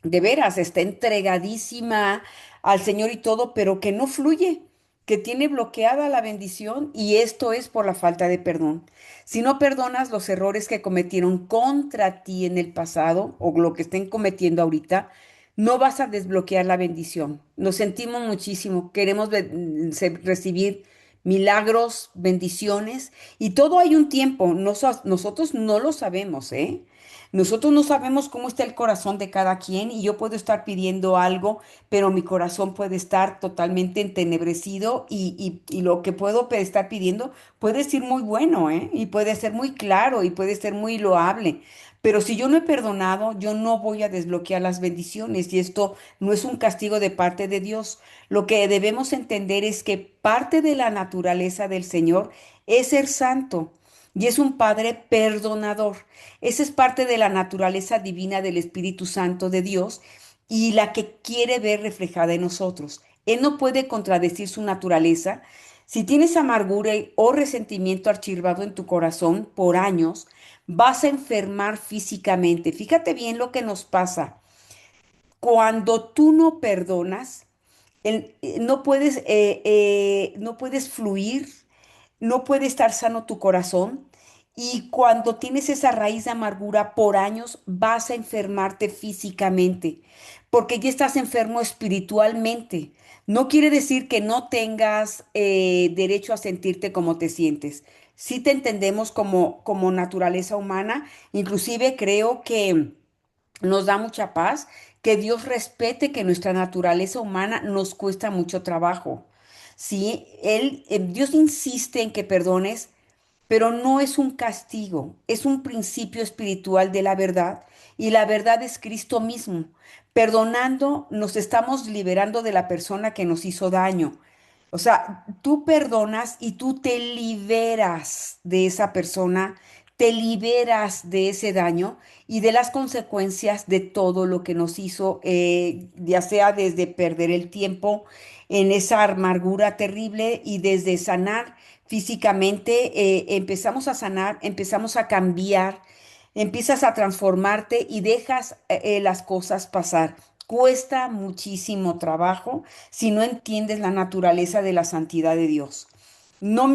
de veras, está entregadísima al Señor y todo, pero que no fluye, que tiene bloqueada la bendición y esto es por la falta de perdón. Si no perdonas los errores que cometieron contra ti en el pasado o lo que estén cometiendo ahorita, no vas a desbloquear la bendición. Nos sentimos muchísimo, queremos recibir milagros, bendiciones y todo hay un tiempo. Nosotros no lo sabemos, ¿eh? Nosotros no sabemos cómo está el corazón de cada quien y yo puedo estar pidiendo algo, pero mi corazón puede estar totalmente entenebrecido y lo que puedo estar pidiendo puede ser muy bueno, ¿eh? Y puede ser muy claro y puede ser muy loable. Pero si yo no he perdonado, yo no voy a desbloquear las bendiciones y esto no es un castigo de parte de Dios. Lo que debemos entender es que parte de la naturaleza del Señor es ser santo y es un Padre perdonador. Esa es parte de la naturaleza divina del Espíritu Santo de Dios y la que quiere ver reflejada en nosotros. Él no puede contradecir su naturaleza. Si tienes amargura o resentimiento archivado en tu corazón por años, vas a enfermar físicamente. Fíjate bien lo que nos pasa. Cuando tú no perdonas, no puedes fluir, no puede estar sano tu corazón. Y cuando tienes esa raíz de amargura por años, vas a enfermarte físicamente, porque ya estás enfermo espiritualmente. No quiere decir que no tengas derecho a sentirte como te sientes. Sí te entendemos como naturaleza humana. Inclusive creo que nos da mucha paz que Dios respete que nuestra naturaleza humana nos cuesta mucho trabajo. Sí, Dios insiste en que perdones, pero no es un castigo, es un principio espiritual de la verdad y la verdad es Cristo mismo. Perdonando nos estamos liberando de la persona que nos hizo daño. O sea, tú perdonas y tú te liberas de esa persona, te liberas de ese daño y de las consecuencias de todo lo que nos hizo, ya sea desde perder el tiempo en esa amargura terrible y desde sanar físicamente, empezamos a sanar, empezamos a cambiar, empiezas a transformarte y dejas las cosas pasar. Cuesta muchísimo trabajo si no entiendes la naturaleza de la santidad de Dios. No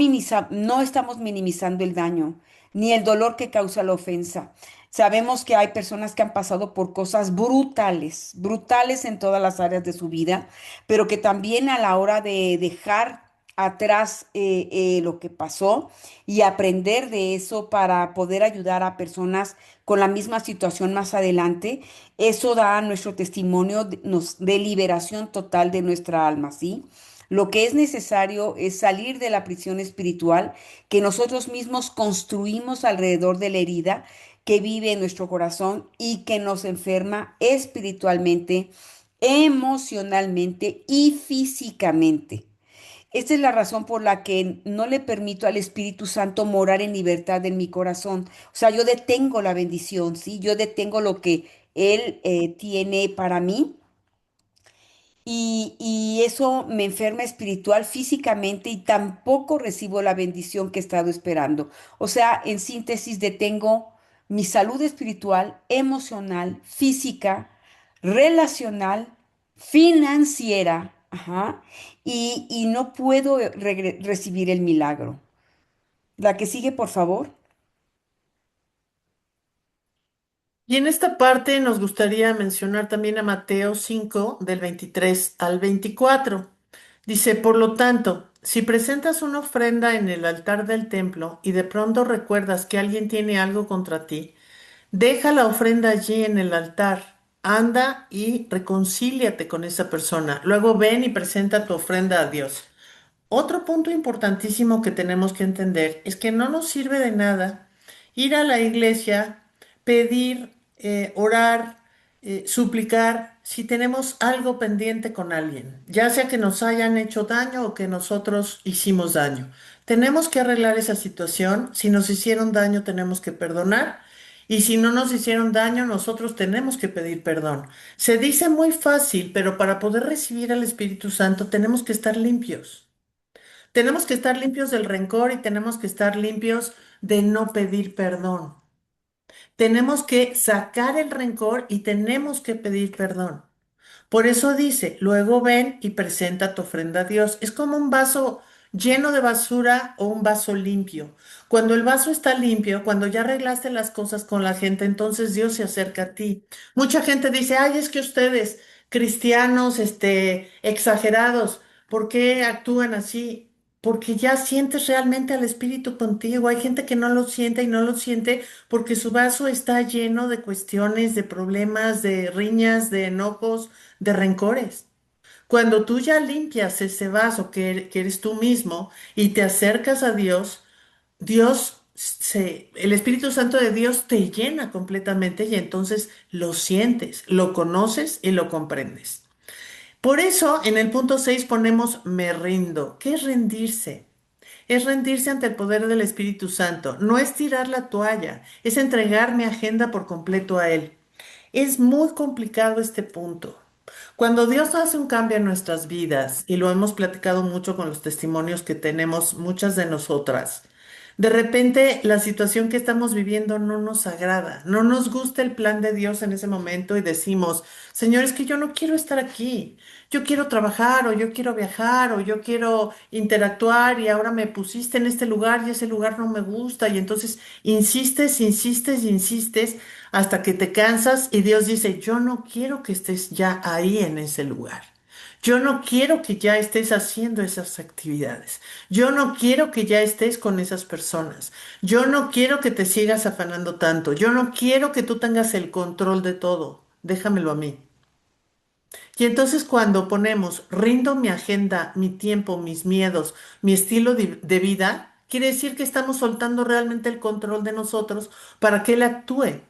estamos minimizando el daño ni el dolor que causa la ofensa. Sabemos que hay personas que han pasado por cosas brutales, brutales en todas las áreas de su vida, pero que también a la hora de dejar atrás lo que pasó y aprender de eso para poder ayudar a personas con la misma situación más adelante, eso da nuestro testimonio de liberación total de nuestra alma, ¿sí? Lo que es necesario es salir de la prisión espiritual que nosotros mismos construimos alrededor de la herida que vive en nuestro corazón y que nos enferma espiritualmente, emocionalmente y físicamente. Esta es la razón por la que no le permito al Espíritu Santo morar en libertad en mi corazón. O sea, yo detengo la bendición, ¿sí? Yo detengo lo que Él tiene para mí y eso me enferma espiritual, físicamente y tampoco recibo la bendición que he estado esperando. O sea, en síntesis, detengo mi salud espiritual, emocional, física, relacional, financiera, ajá, y no puedo recibir el milagro. La que sigue, por favor. Y en esta parte nos gustaría mencionar también a Mateo 5 del 23 al 24. Dice, por lo tanto, si presentas una ofrenda en el altar del templo y de pronto recuerdas que alguien tiene algo contra ti, deja la ofrenda allí en el altar, anda y reconcíliate con esa persona. Luego ven y presenta tu ofrenda a Dios. Otro punto importantísimo que tenemos que entender es que no nos sirve de nada ir a la iglesia, pedir, orar, suplicar si tenemos algo pendiente con alguien, ya sea que nos hayan hecho daño o que nosotros hicimos daño. Tenemos que arreglar esa situación. Si nos hicieron daño, tenemos que perdonar. Y si no nos hicieron daño, nosotros tenemos que pedir perdón. Se dice muy fácil, pero para poder recibir al Espíritu Santo tenemos que estar limpios. Tenemos que estar limpios del rencor y tenemos que estar limpios de no pedir perdón. Tenemos que sacar el rencor y tenemos que pedir perdón. Por eso dice, luego ven y presenta tu ofrenda a Dios. Es como un vaso lleno de basura o un vaso limpio. Cuando el vaso está limpio, cuando ya arreglaste las cosas con la gente, entonces Dios se acerca a ti. Mucha gente dice, ay, es que ustedes, cristianos, exagerados, ¿por qué actúan así? Porque ya sientes realmente al Espíritu contigo. Hay gente que no lo siente y no lo siente porque su vaso está lleno de cuestiones, de problemas, de riñas, de enojos, de rencores. Cuando tú ya limpias ese vaso que eres tú mismo y te acercas a Dios, el Espíritu Santo de Dios te llena completamente y entonces lo sientes, lo conoces y lo comprendes. Por eso en el punto 6 ponemos me rindo. ¿Qué es rendirse? Es rendirse ante el poder del Espíritu Santo. No es tirar la toalla, es entregar mi agenda por completo a Él. Es muy complicado este punto, Cuando Dios hace un cambio en nuestras vidas, y lo hemos platicado mucho con los testimonios que tenemos muchas de nosotras, de repente la situación que estamos viviendo no nos agrada, no nos gusta el plan de Dios en ese momento y decimos, Señor, es que yo no quiero estar aquí, yo quiero trabajar o yo quiero viajar o yo quiero interactuar y ahora me pusiste en este lugar y ese lugar no me gusta y entonces insistes, insistes, insistes hasta que te cansas y Dios dice, yo no quiero que estés ya ahí en ese lugar. Yo no quiero que ya estés haciendo esas actividades. Yo no quiero que ya estés con esas personas. Yo no quiero que te sigas afanando tanto. Yo no quiero que tú tengas el control de todo. Déjamelo a mí. Y entonces cuando ponemos, rindo mi agenda, mi tiempo, mis miedos, mi estilo de vida, quiere decir que estamos soltando realmente el control de nosotros para que Él actúe.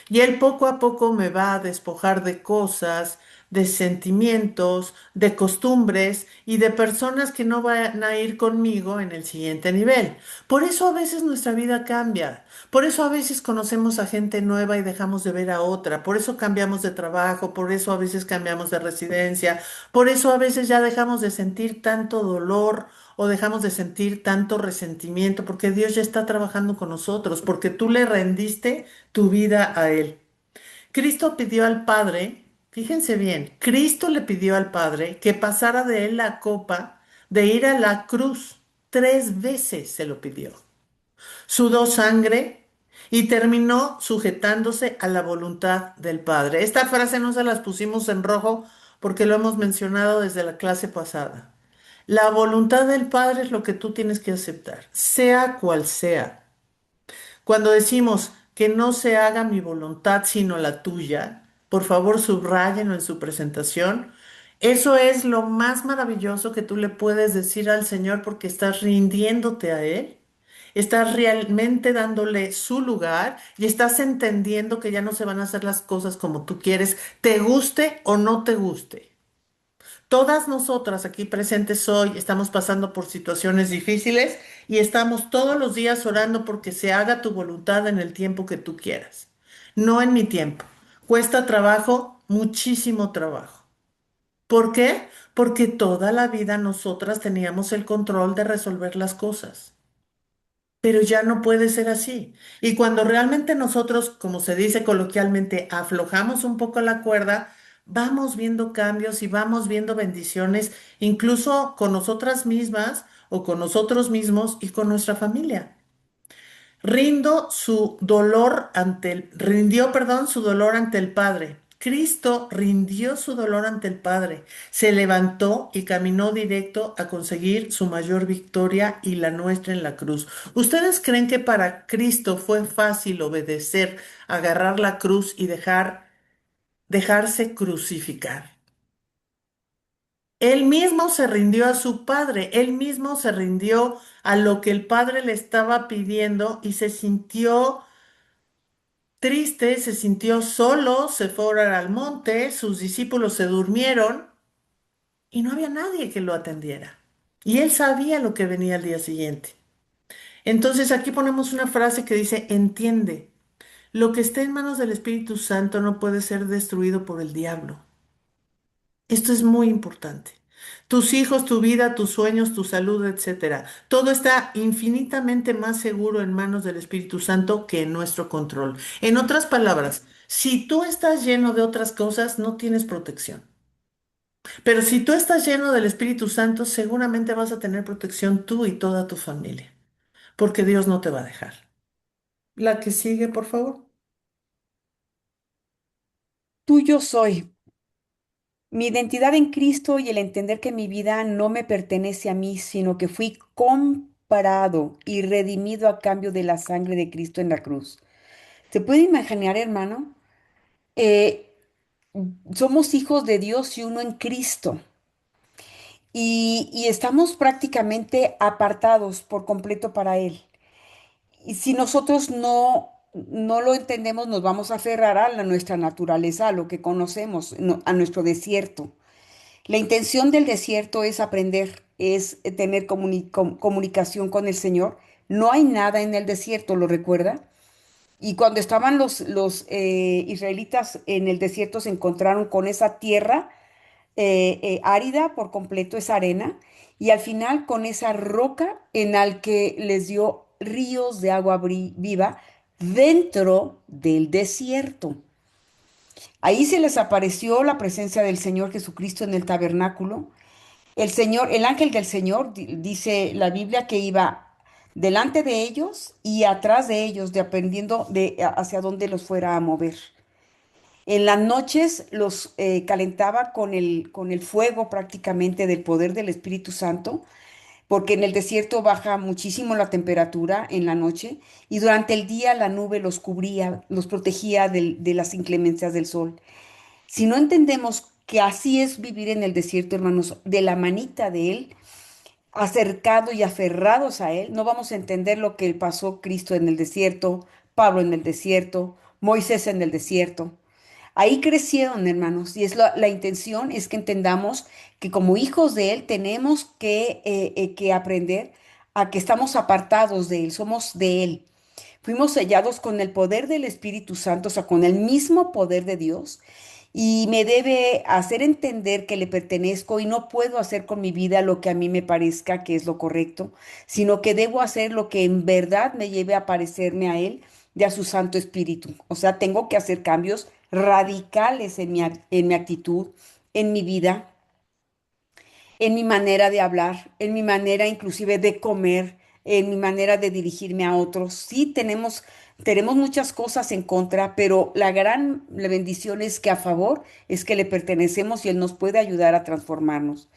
Y Él poco a poco me va a despojar de cosas, de sentimientos, de costumbres y de personas que no van a ir conmigo en el siguiente nivel. Por eso a veces nuestra vida cambia. Por eso a veces conocemos a gente nueva y dejamos de ver a otra. Por eso cambiamos de trabajo. Por eso a veces cambiamos de residencia. Por eso a veces ya dejamos de sentir tanto dolor o dejamos de sentir tanto resentimiento porque Dios ya está trabajando con nosotros, porque tú le rendiste tu vida a Él. Cristo pidió al Padre, fíjense bien, Cristo le pidió al Padre que pasara de Él la copa de ir a la cruz. 3 veces se lo pidió. Sudó sangre y terminó sujetándose a la voluntad del Padre. Esta frase no se las pusimos en rojo porque lo hemos mencionado desde la clase pasada. La voluntad del Padre es lo que tú tienes que aceptar, sea cual sea. Cuando decimos que no se haga mi voluntad sino la tuya, por favor subrayenlo en su presentación. Eso es lo más maravilloso que tú le puedes decir al Señor porque estás rindiéndote a Él. Estás realmente dándole su lugar y estás entendiendo que ya no se van a hacer las cosas como tú quieres, te guste o no te guste. Todas nosotras aquí presentes hoy estamos pasando por situaciones difíciles y estamos todos los días orando porque se haga tu voluntad en el tiempo que tú quieras, no en mi tiempo. Cuesta trabajo, muchísimo trabajo. ¿Por qué? Porque toda la vida nosotras teníamos el control de resolver las cosas. Pero ya no puede ser así. Y cuando realmente nosotros, como se dice coloquialmente, aflojamos un poco la cuerda, vamos viendo cambios y vamos viendo bendiciones, incluso con nosotras mismas o con nosotros mismos y con nuestra familia. Rindió, perdón, su dolor ante el Padre. Cristo rindió su dolor ante el Padre, se levantó y caminó directo a conseguir su mayor victoria y la nuestra en la cruz. ¿Ustedes creen que para Cristo fue fácil obedecer, agarrar la cruz y dejarse crucificar? Él mismo se rindió a su Padre, él mismo se rindió a lo que el Padre le estaba pidiendo y se sintió triste, se sintió solo, se fue a orar al monte, sus discípulos se durmieron y no había nadie que lo atendiera. Y él sabía lo que venía al día siguiente. Entonces aquí ponemos una frase que dice, entiende, lo que esté en manos del Espíritu Santo no puede ser destruido por el diablo. Esto es muy importante. Tus hijos, tu vida, tus sueños, tu salud, etcétera. Todo está infinitamente más seguro en manos del Espíritu Santo que en nuestro control. En otras palabras, si tú estás lleno de otras cosas, no tienes protección. Pero si tú estás lleno del Espíritu Santo, seguramente vas a tener protección tú y toda tu familia, porque Dios no te va a dejar. La que sigue, por favor. Tuyo soy. Mi identidad en Cristo y el entender que mi vida no me pertenece a mí, sino que fui comprado y redimido a cambio de la sangre de Cristo en la cruz. ¿Se puede imaginar, hermano? Eh, Somos hijos de Dios y uno en Cristo. Y estamos prácticamente apartados por completo para Él. Y si nosotros no lo entendemos, nos vamos a aferrar a nuestra naturaleza, a lo que conocemos, a nuestro desierto. La intención del desierto es aprender, es tener comunicación con el Señor. No hay nada en el desierto, ¿lo recuerda? Y cuando estaban los israelitas en el desierto se encontraron con esa tierra árida por completo, es arena, y al final con esa roca en la que les dio ríos de agua viva dentro del desierto. Ahí se les apareció la presencia del Señor Jesucristo en el tabernáculo. El Señor, el ángel del Señor, dice la Biblia que iba delante de ellos y atrás de ellos, dependiendo de hacia dónde los fuera a mover. En las noches los calentaba con el fuego prácticamente del poder del Espíritu Santo, porque en el desierto baja muchísimo la temperatura en la noche y durante el día la nube los cubría, los protegía de las inclemencias del sol. Si no entendemos que así es vivir en el desierto, hermanos, de la manita de Él, acercados y aferrados a Él, no vamos a entender lo que pasó Cristo en el desierto, Pablo en el desierto, Moisés en el desierto. Ahí crecieron, hermanos, y es la intención es que entendamos que como hijos de Él tenemos que aprender a que estamos apartados de Él, somos de Él. Fuimos sellados con el poder del Espíritu Santo, o sea, con el mismo poder de Dios, y me debe hacer entender que le pertenezco y no puedo hacer con mi vida lo que a mí me parezca que es lo correcto, sino que debo hacer lo que en verdad me lleve a parecerme a Él y a su Santo Espíritu. O sea, tengo que hacer cambios radicales en en mi actitud, en mi vida, en mi manera de hablar, en mi manera inclusive de comer, en mi manera de dirigirme a otros. Sí, tenemos muchas cosas en contra, pero la bendición es que a favor es que le pertenecemos y Él nos puede ayudar a transformarnos.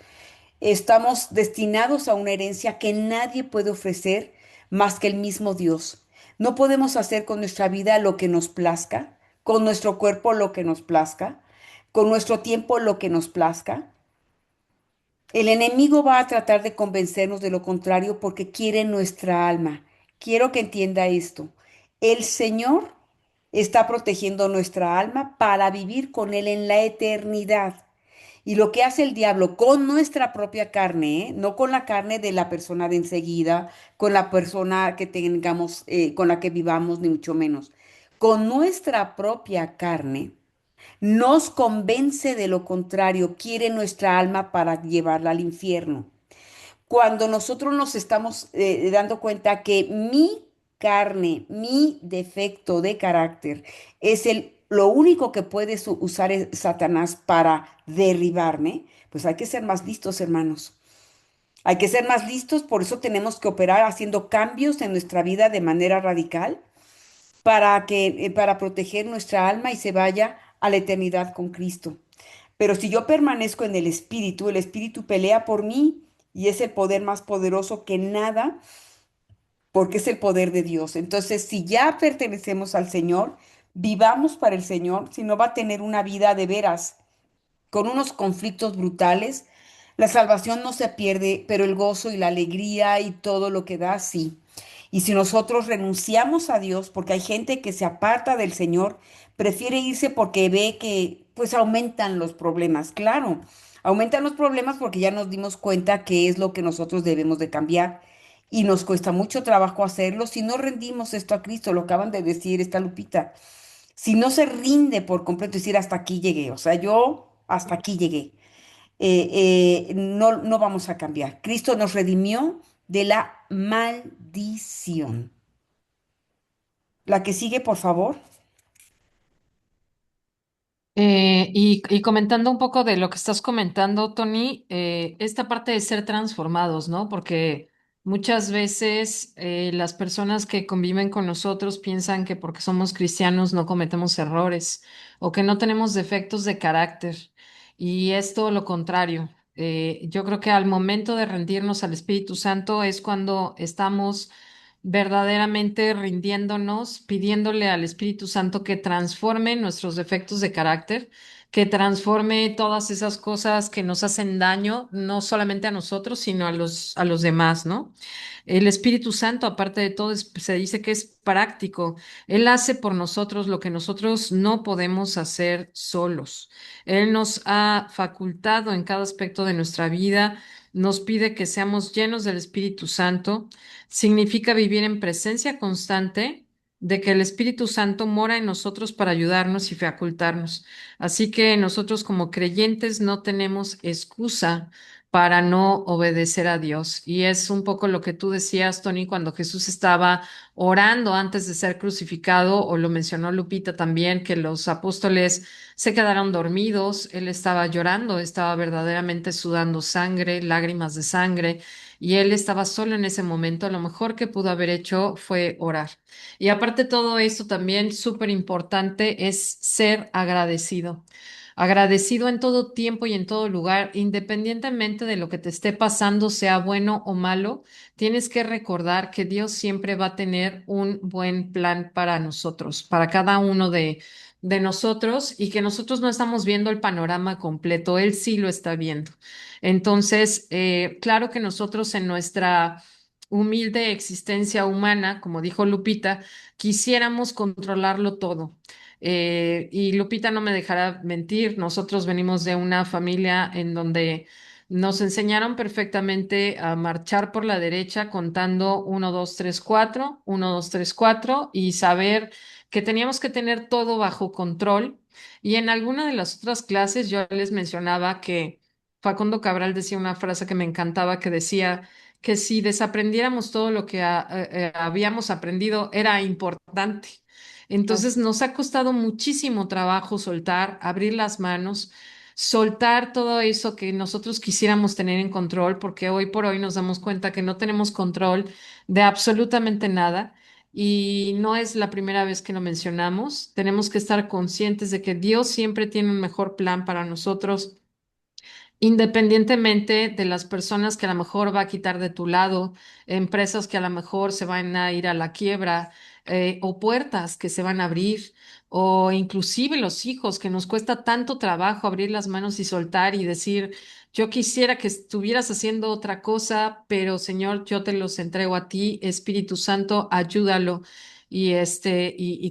Estamos destinados a una herencia que nadie puede ofrecer más que el mismo Dios. No podemos hacer con nuestra vida lo que nos plazca, con nuestro cuerpo lo que nos plazca, con nuestro tiempo lo que nos plazca. El enemigo va a tratar de convencernos de lo contrario porque quiere nuestra alma. Quiero que entienda esto. El Señor está protegiendo nuestra alma para vivir con Él en la eternidad. Y lo que hace el diablo con nuestra propia carne, ¿eh? No con la carne de la persona de enseguida, con la persona que tengamos, con la que vivamos, ni mucho menos. Con nuestra propia carne nos convence de lo contrario, quiere nuestra alma para llevarla al infierno. Cuando nosotros nos estamos dando cuenta que mi carne, mi defecto de carácter es lo único que puede usar Satanás para derribarme, pues hay que ser más listos, hermanos. Hay que ser más listos, por eso tenemos que operar haciendo cambios en nuestra vida de manera radical para proteger nuestra alma y se vaya a la eternidad con Cristo. Pero si yo permanezco en el Espíritu pelea por mí y es el poder más poderoso que nada, porque es el poder de Dios. Entonces, si ya pertenecemos al Señor, vivamos para el Señor, si no va a tener una vida de veras con unos conflictos brutales. La salvación no se pierde, pero el gozo y la alegría y todo lo que da, sí. Y si nosotros renunciamos a Dios, porque hay gente que se aparta del Señor, prefiere irse porque ve que pues aumentan los problemas. Claro, aumentan los problemas porque ya nos dimos cuenta que es lo que nosotros debemos de cambiar. Y nos cuesta mucho trabajo hacerlo si no rendimos esto a Cristo, lo acaban de decir esta Lupita. Si no se rinde por completo, decir hasta aquí llegué, o sea, yo hasta aquí llegué, no vamos a cambiar. Cristo nos redimió de la maldición. La que sigue, por favor. Y comentando un poco de lo que estás comentando, Tony, esta parte de ser transformados, ¿no? Porque muchas veces las personas que conviven con nosotros piensan que porque somos cristianos no cometemos errores o que no tenemos defectos de carácter. Y es todo lo contrario. Yo creo que al momento de rendirnos al Espíritu Santo es cuando estamos verdaderamente rindiéndonos, pidiéndole al Espíritu Santo que transforme nuestros defectos de carácter, que transforme todas esas cosas que nos hacen daño, no solamente a nosotros, sino a los demás, ¿no? El Espíritu Santo, aparte de todo, se dice que es práctico. Él hace por nosotros lo que nosotros no podemos hacer solos. Él nos ha facultado en cada aspecto de nuestra vida, nos pide que seamos llenos del Espíritu Santo. Significa vivir en presencia constante, de que el Espíritu Santo mora en nosotros para ayudarnos y facultarnos. Así que nosotros como creyentes no tenemos excusa para no obedecer a Dios. Y es un poco lo que tú decías, Tony, cuando Jesús estaba orando antes de ser crucificado, o lo mencionó Lupita también, que los apóstoles se quedaron dormidos, él estaba llorando, estaba verdaderamente sudando sangre, lágrimas de sangre, y él estaba solo en ese momento. Lo mejor que pudo haber hecho fue orar. Y aparte de todo esto, también súper importante es ser agradecido. Agradecido en todo tiempo y en todo lugar, independientemente de lo que te esté pasando, sea bueno o malo, tienes que recordar que Dios siempre va a tener un buen plan para nosotros, para cada uno de nosotros, y que nosotros no estamos viendo el panorama completo, Él sí lo está viendo. Entonces, claro que nosotros en nuestra humilde existencia humana, como dijo Lupita, quisiéramos controlarlo todo. Y Lupita no me dejará mentir, nosotros venimos de una familia en donde nos enseñaron perfectamente a marchar por la derecha contando 1, 2, 3, 4, 1, 2, 3, 4, y saber que teníamos que tener todo bajo control. Y en alguna de las otras clases yo les mencionaba que Facundo Cabral decía una frase que me encantaba, que decía que si desaprendiéramos todo lo que habíamos aprendido era importante. Claro. Entonces nos ha costado muchísimo trabajo soltar, abrir las manos, soltar todo eso que nosotros quisiéramos tener en control, porque hoy por hoy nos damos cuenta que no tenemos control de absolutamente nada. Y no es la primera vez que lo mencionamos. Tenemos que estar conscientes de que Dios siempre tiene un mejor plan para nosotros, independientemente de las personas que a lo mejor va a quitar de tu lado, empresas que a lo mejor se van a ir a la quiebra, o puertas que se van a abrir, o inclusive los hijos, que nos cuesta tanto trabajo abrir las manos y soltar y decir, yo quisiera que estuvieras haciendo otra cosa, pero Señor, yo te los entrego a ti, Espíritu Santo, ayúdalo. Y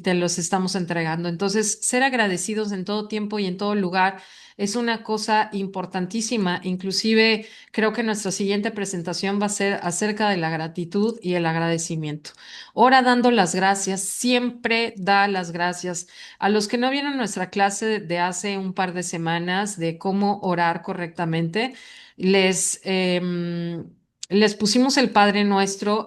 te los estamos entregando. Entonces, ser agradecidos en todo tiempo y en todo lugar es una cosa importantísima. Inclusive creo que nuestra siguiente presentación va a ser acerca de la gratitud y el agradecimiento. Ora dando las gracias, siempre da las gracias. A los que no vieron nuestra clase de hace un par de semanas de cómo orar correctamente, les, les pusimos el Padre Nuestro.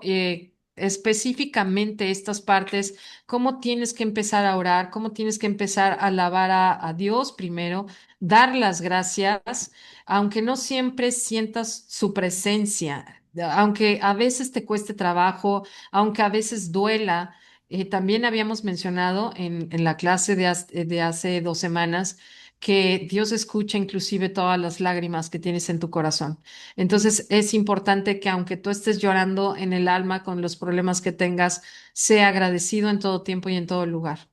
Específicamente estas partes, cómo tienes que empezar a orar, cómo tienes que empezar a alabar a Dios primero, dar las gracias, aunque no siempre sientas su presencia, aunque a veces te cueste trabajo, aunque a veces duela. También habíamos mencionado en la clase de hace 2 semanas que Dios escucha inclusive todas las lágrimas que tienes en tu corazón. Entonces es importante que aunque tú estés llorando en el alma con los problemas que tengas, sea agradecido en todo tiempo y en todo lugar.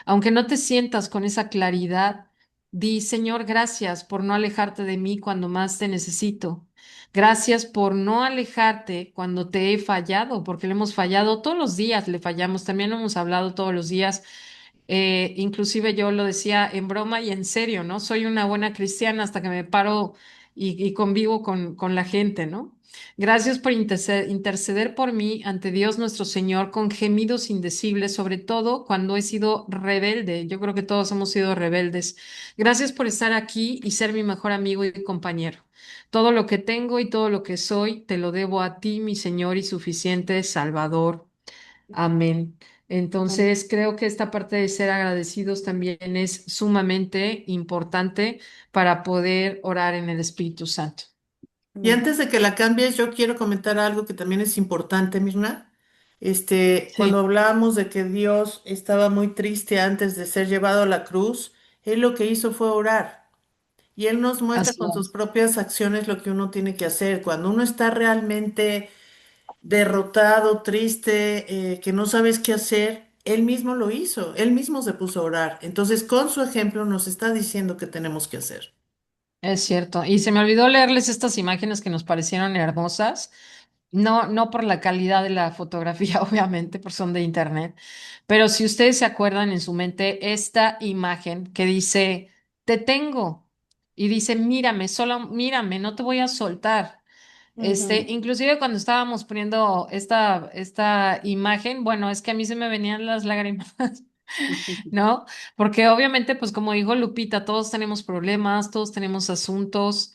Aunque no te sientas con esa claridad, di, Señor, gracias por no alejarte de mí cuando más te necesito. Gracias por no alejarte cuando te he fallado, porque le hemos fallado todos los días, le fallamos, también lo hemos hablado todos los días. Inclusive yo lo decía en broma y en serio, ¿no? Soy una buena cristiana hasta que me paro y convivo con la gente, ¿no? Gracias por interceder por mí ante Dios nuestro Señor con gemidos indecibles, sobre todo cuando he sido rebelde. Yo creo que todos hemos sido rebeldes. Gracias por estar aquí y ser mi mejor amigo y compañero. Todo lo que tengo y todo lo que soy, te lo debo a ti, mi Señor y suficiente Salvador. Amén. Entonces, creo que esta parte de ser agradecidos también es sumamente importante para poder orar en el Espíritu Santo. Y Amén. antes de que la cambies, yo quiero comentar algo que también es importante, Mirna. Cuando Sí, hablábamos de que Dios estaba muy triste antes de ser llevado a la cruz, Él lo que hizo fue orar. Y Él nos muestra así con sus es. propias acciones lo que uno tiene que hacer. Cuando uno está realmente derrotado, triste, que no sabes qué hacer, Él mismo lo hizo. Él mismo se puso a orar. Entonces, con su ejemplo nos está diciendo qué tenemos que hacer. Es cierto. Y se me olvidó leerles estas imágenes que nos parecieron hermosas. No, no por la calidad de la fotografía, obviamente, porque son de internet. Pero si ustedes se acuerdan en su mente, esta imagen que dice, te tengo. Y dice, mírame, solo mírame, no te voy a soltar. Ujú. Inclusive cuando estábamos poniendo esta imagen, bueno, es que a mí se me venían las lágrimas. ¿No? Porque obviamente, pues como dijo Lupita, todos tenemos problemas, todos tenemos asuntos.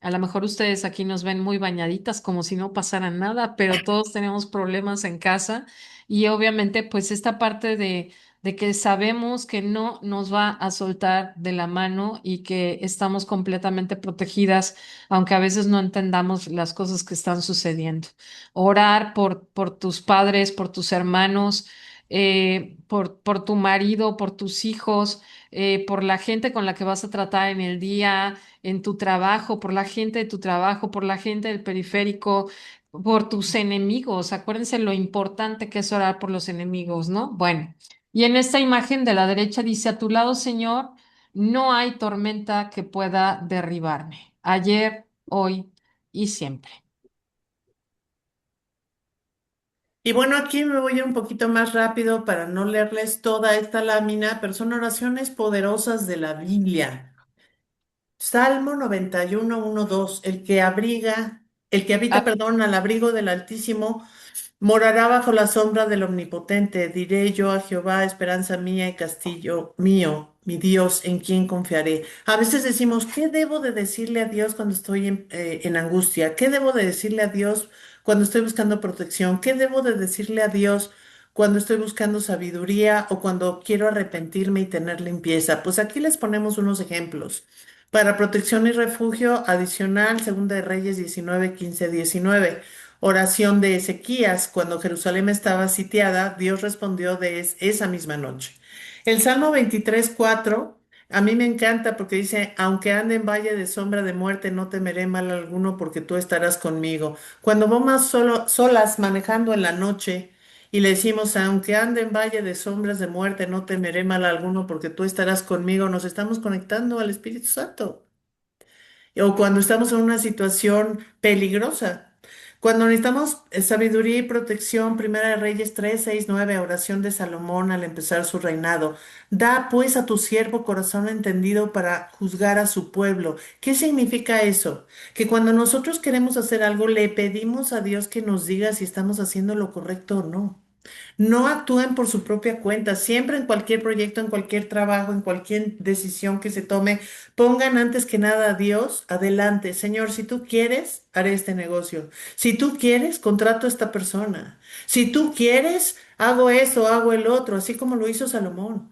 A lo mejor ustedes aquí nos ven muy bañaditas, como si no pasara nada, pero todos tenemos problemas en casa y obviamente, pues esta parte de que sabemos que no nos va a soltar de la mano y que estamos completamente protegidas, aunque a veces no entendamos las cosas que están sucediendo. Orar por tus padres, por tus hermanos, por tu marido, por tus hijos, por la gente con la que vas a tratar en el día, en tu trabajo, por la gente de tu trabajo, por la gente del periférico, por tus enemigos. Acuérdense lo importante que es orar por los enemigos, ¿no? Bueno, y en esta imagen de la derecha dice, a tu lado, Señor, no hay tormenta que pueda derribarme. Ayer, hoy y siempre. Y bueno, aquí me voy a ir un poquito más rápido para no leerles toda esta lámina, pero son oraciones poderosas de la Biblia. Salmo 91, 1, 2. El que habita, Ah, perdón, al abrigo del Altísimo morará bajo la sombra del Omnipotente. Diré yo a Jehová, esperanza mía y castillo mío, mi Dios, en quien confiaré. A veces decimos, ¿qué debo de decirle a Dios cuando estoy en angustia? ¿Qué debo de decirle a Dios cuando estoy buscando protección? ¿Qué debo de decirle a Dios cuando estoy buscando sabiduría o cuando quiero arrepentirme y tener limpieza? Pues aquí les ponemos unos ejemplos. Para protección y refugio adicional, Segunda de Reyes 19, 15, 19. Oración de Ezequías, cuando Jerusalén estaba sitiada, Dios respondió esa misma noche. El Salmo 23, 4, a mí me encanta porque dice, aunque ande en valle de sombra de muerte, no temeré mal alguno porque tú estarás conmigo. Cuando vamos solas manejando en la noche y le decimos, aunque ande en valle de sombras de muerte, no temeré mal alguno porque tú estarás conmigo, nos estamos conectando al Espíritu Santo o cuando estamos en una situación peligrosa. Cuando necesitamos sabiduría y protección, Primera de Reyes 3, 6, 9, oración de Salomón al empezar su reinado. Da pues a tu siervo corazón entendido para juzgar a su pueblo. ¿Qué significa eso? Que cuando nosotros queremos hacer algo, le pedimos a Dios que nos diga si estamos haciendo lo correcto o no. No actúen por su propia cuenta. Siempre en cualquier proyecto, en cualquier trabajo, en cualquier decisión que se tome, pongan antes que nada a Dios adelante. Señor, si tú quieres, haré este negocio. Si tú quieres, contrato a esta persona. Si tú quieres, hago eso, hago el otro, así como lo hizo Salomón.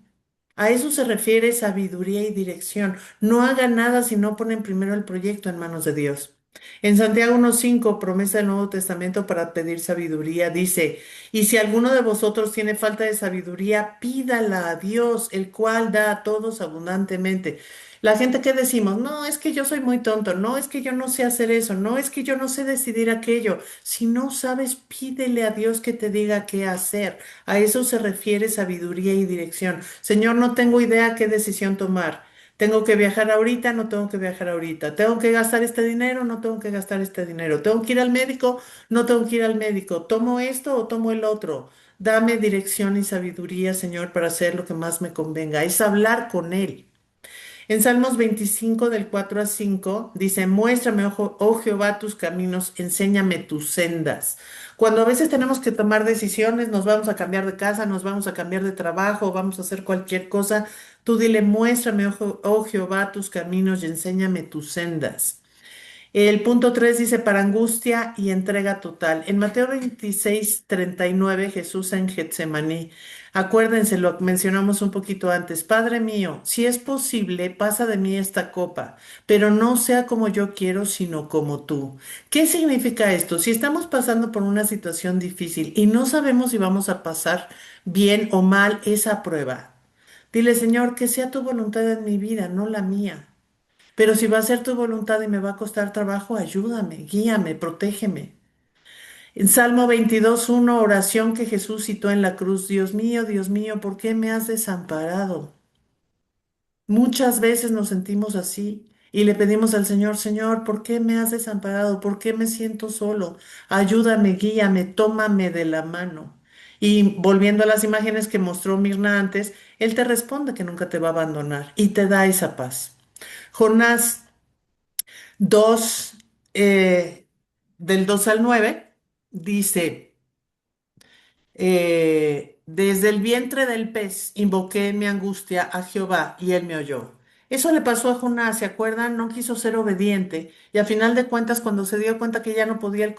A eso se refiere sabiduría y dirección. No hagan nada si no ponen primero el proyecto en manos de Dios. En Santiago 1:5, promesa del Nuevo Testamento para pedir sabiduría, dice, y si alguno de vosotros tiene falta de sabiduría, pídala a Dios, el cual da a todos abundantemente. La gente que decimos, no, es que yo soy muy tonto, no, es que yo no sé hacer eso, no, es que yo no sé decidir aquello. Si no sabes, pídele a Dios que te diga qué hacer. A eso se refiere sabiduría y dirección. Señor, no tengo idea qué decisión tomar. Tengo que viajar ahorita, no tengo que viajar ahorita. Tengo que gastar este dinero, no tengo que gastar este dinero. Tengo que ir al médico, no tengo que ir al médico. ¿Tomo esto o tomo el otro? Dame dirección y sabiduría, Señor, para hacer lo que más me convenga. Es hablar con Él. En Salmos 25 del 4 a 5 dice, muéstrame, oh Jehová, tus caminos, enséñame tus sendas. Cuando a veces tenemos que tomar decisiones, nos vamos a cambiar de casa, nos vamos a cambiar de trabajo, vamos a hacer cualquier cosa, tú dile, muéstrame, oh Jehová, tus caminos y enséñame tus sendas. El punto 3 dice, para angustia y entrega total. En Mateo 26:39 Jesús en Getsemaní. Acuérdense, lo mencionamos un poquito antes. Padre mío, si es posible, pasa de mí esta copa, pero no sea como yo quiero, sino como tú. ¿Qué significa esto? Si estamos pasando por una situación difícil y no sabemos si vamos a pasar bien o mal esa prueba, dile, Señor, que sea tu voluntad en mi vida, no la mía. Pero si va a ser tu voluntad y me va a costar trabajo, ayúdame, guíame, protégeme. En Salmo 22:1, oración que Jesús citó en la cruz, Dios mío, ¿por qué me has desamparado? Muchas veces nos sentimos así y le pedimos al Señor, Señor, ¿por qué me has desamparado? ¿Por qué me siento solo? Ayúdame, guíame, tómame de la mano. Y volviendo a las imágenes que mostró Mirna antes, Él te responde que nunca te va a abandonar y te da esa paz. Jonás 2, eh, del 2 al 9 dice... desde el vientre del pez invoqué en mi angustia a Jehová y él me oyó. Eso le pasó a Jonás, ¿se acuerdan? No quiso ser obediente y a final de cuentas cuando se dio cuenta que ya no podía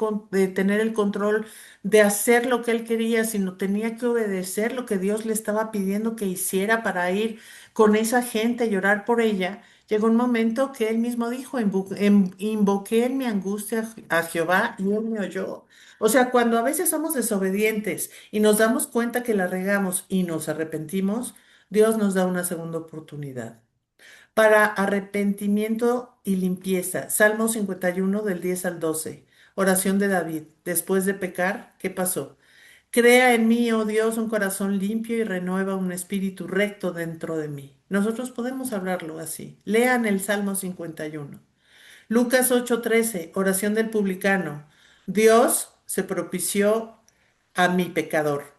tener el control de hacer lo que él quería, sino tenía que obedecer lo que Dios le estaba pidiendo que hiciera para ir con esa gente a llorar por ella, llegó un momento que él mismo dijo, invoqué en mi angustia a Jehová y él me oyó. O sea, cuando a veces somos desobedientes y nos damos cuenta que la regamos y nos arrepentimos, Dios nos da una segunda oportunidad. Para arrepentimiento y limpieza, Salmo 51 del 10 al 12, oración de David. Después de pecar, ¿qué pasó? Crea en mí, oh Dios, un corazón limpio y renueva un espíritu recto dentro de mí. Nosotros podemos hablarlo así. Lean el Salmo 51. Lucas 8:13, oración del publicano. Dios se propició a mi pecador.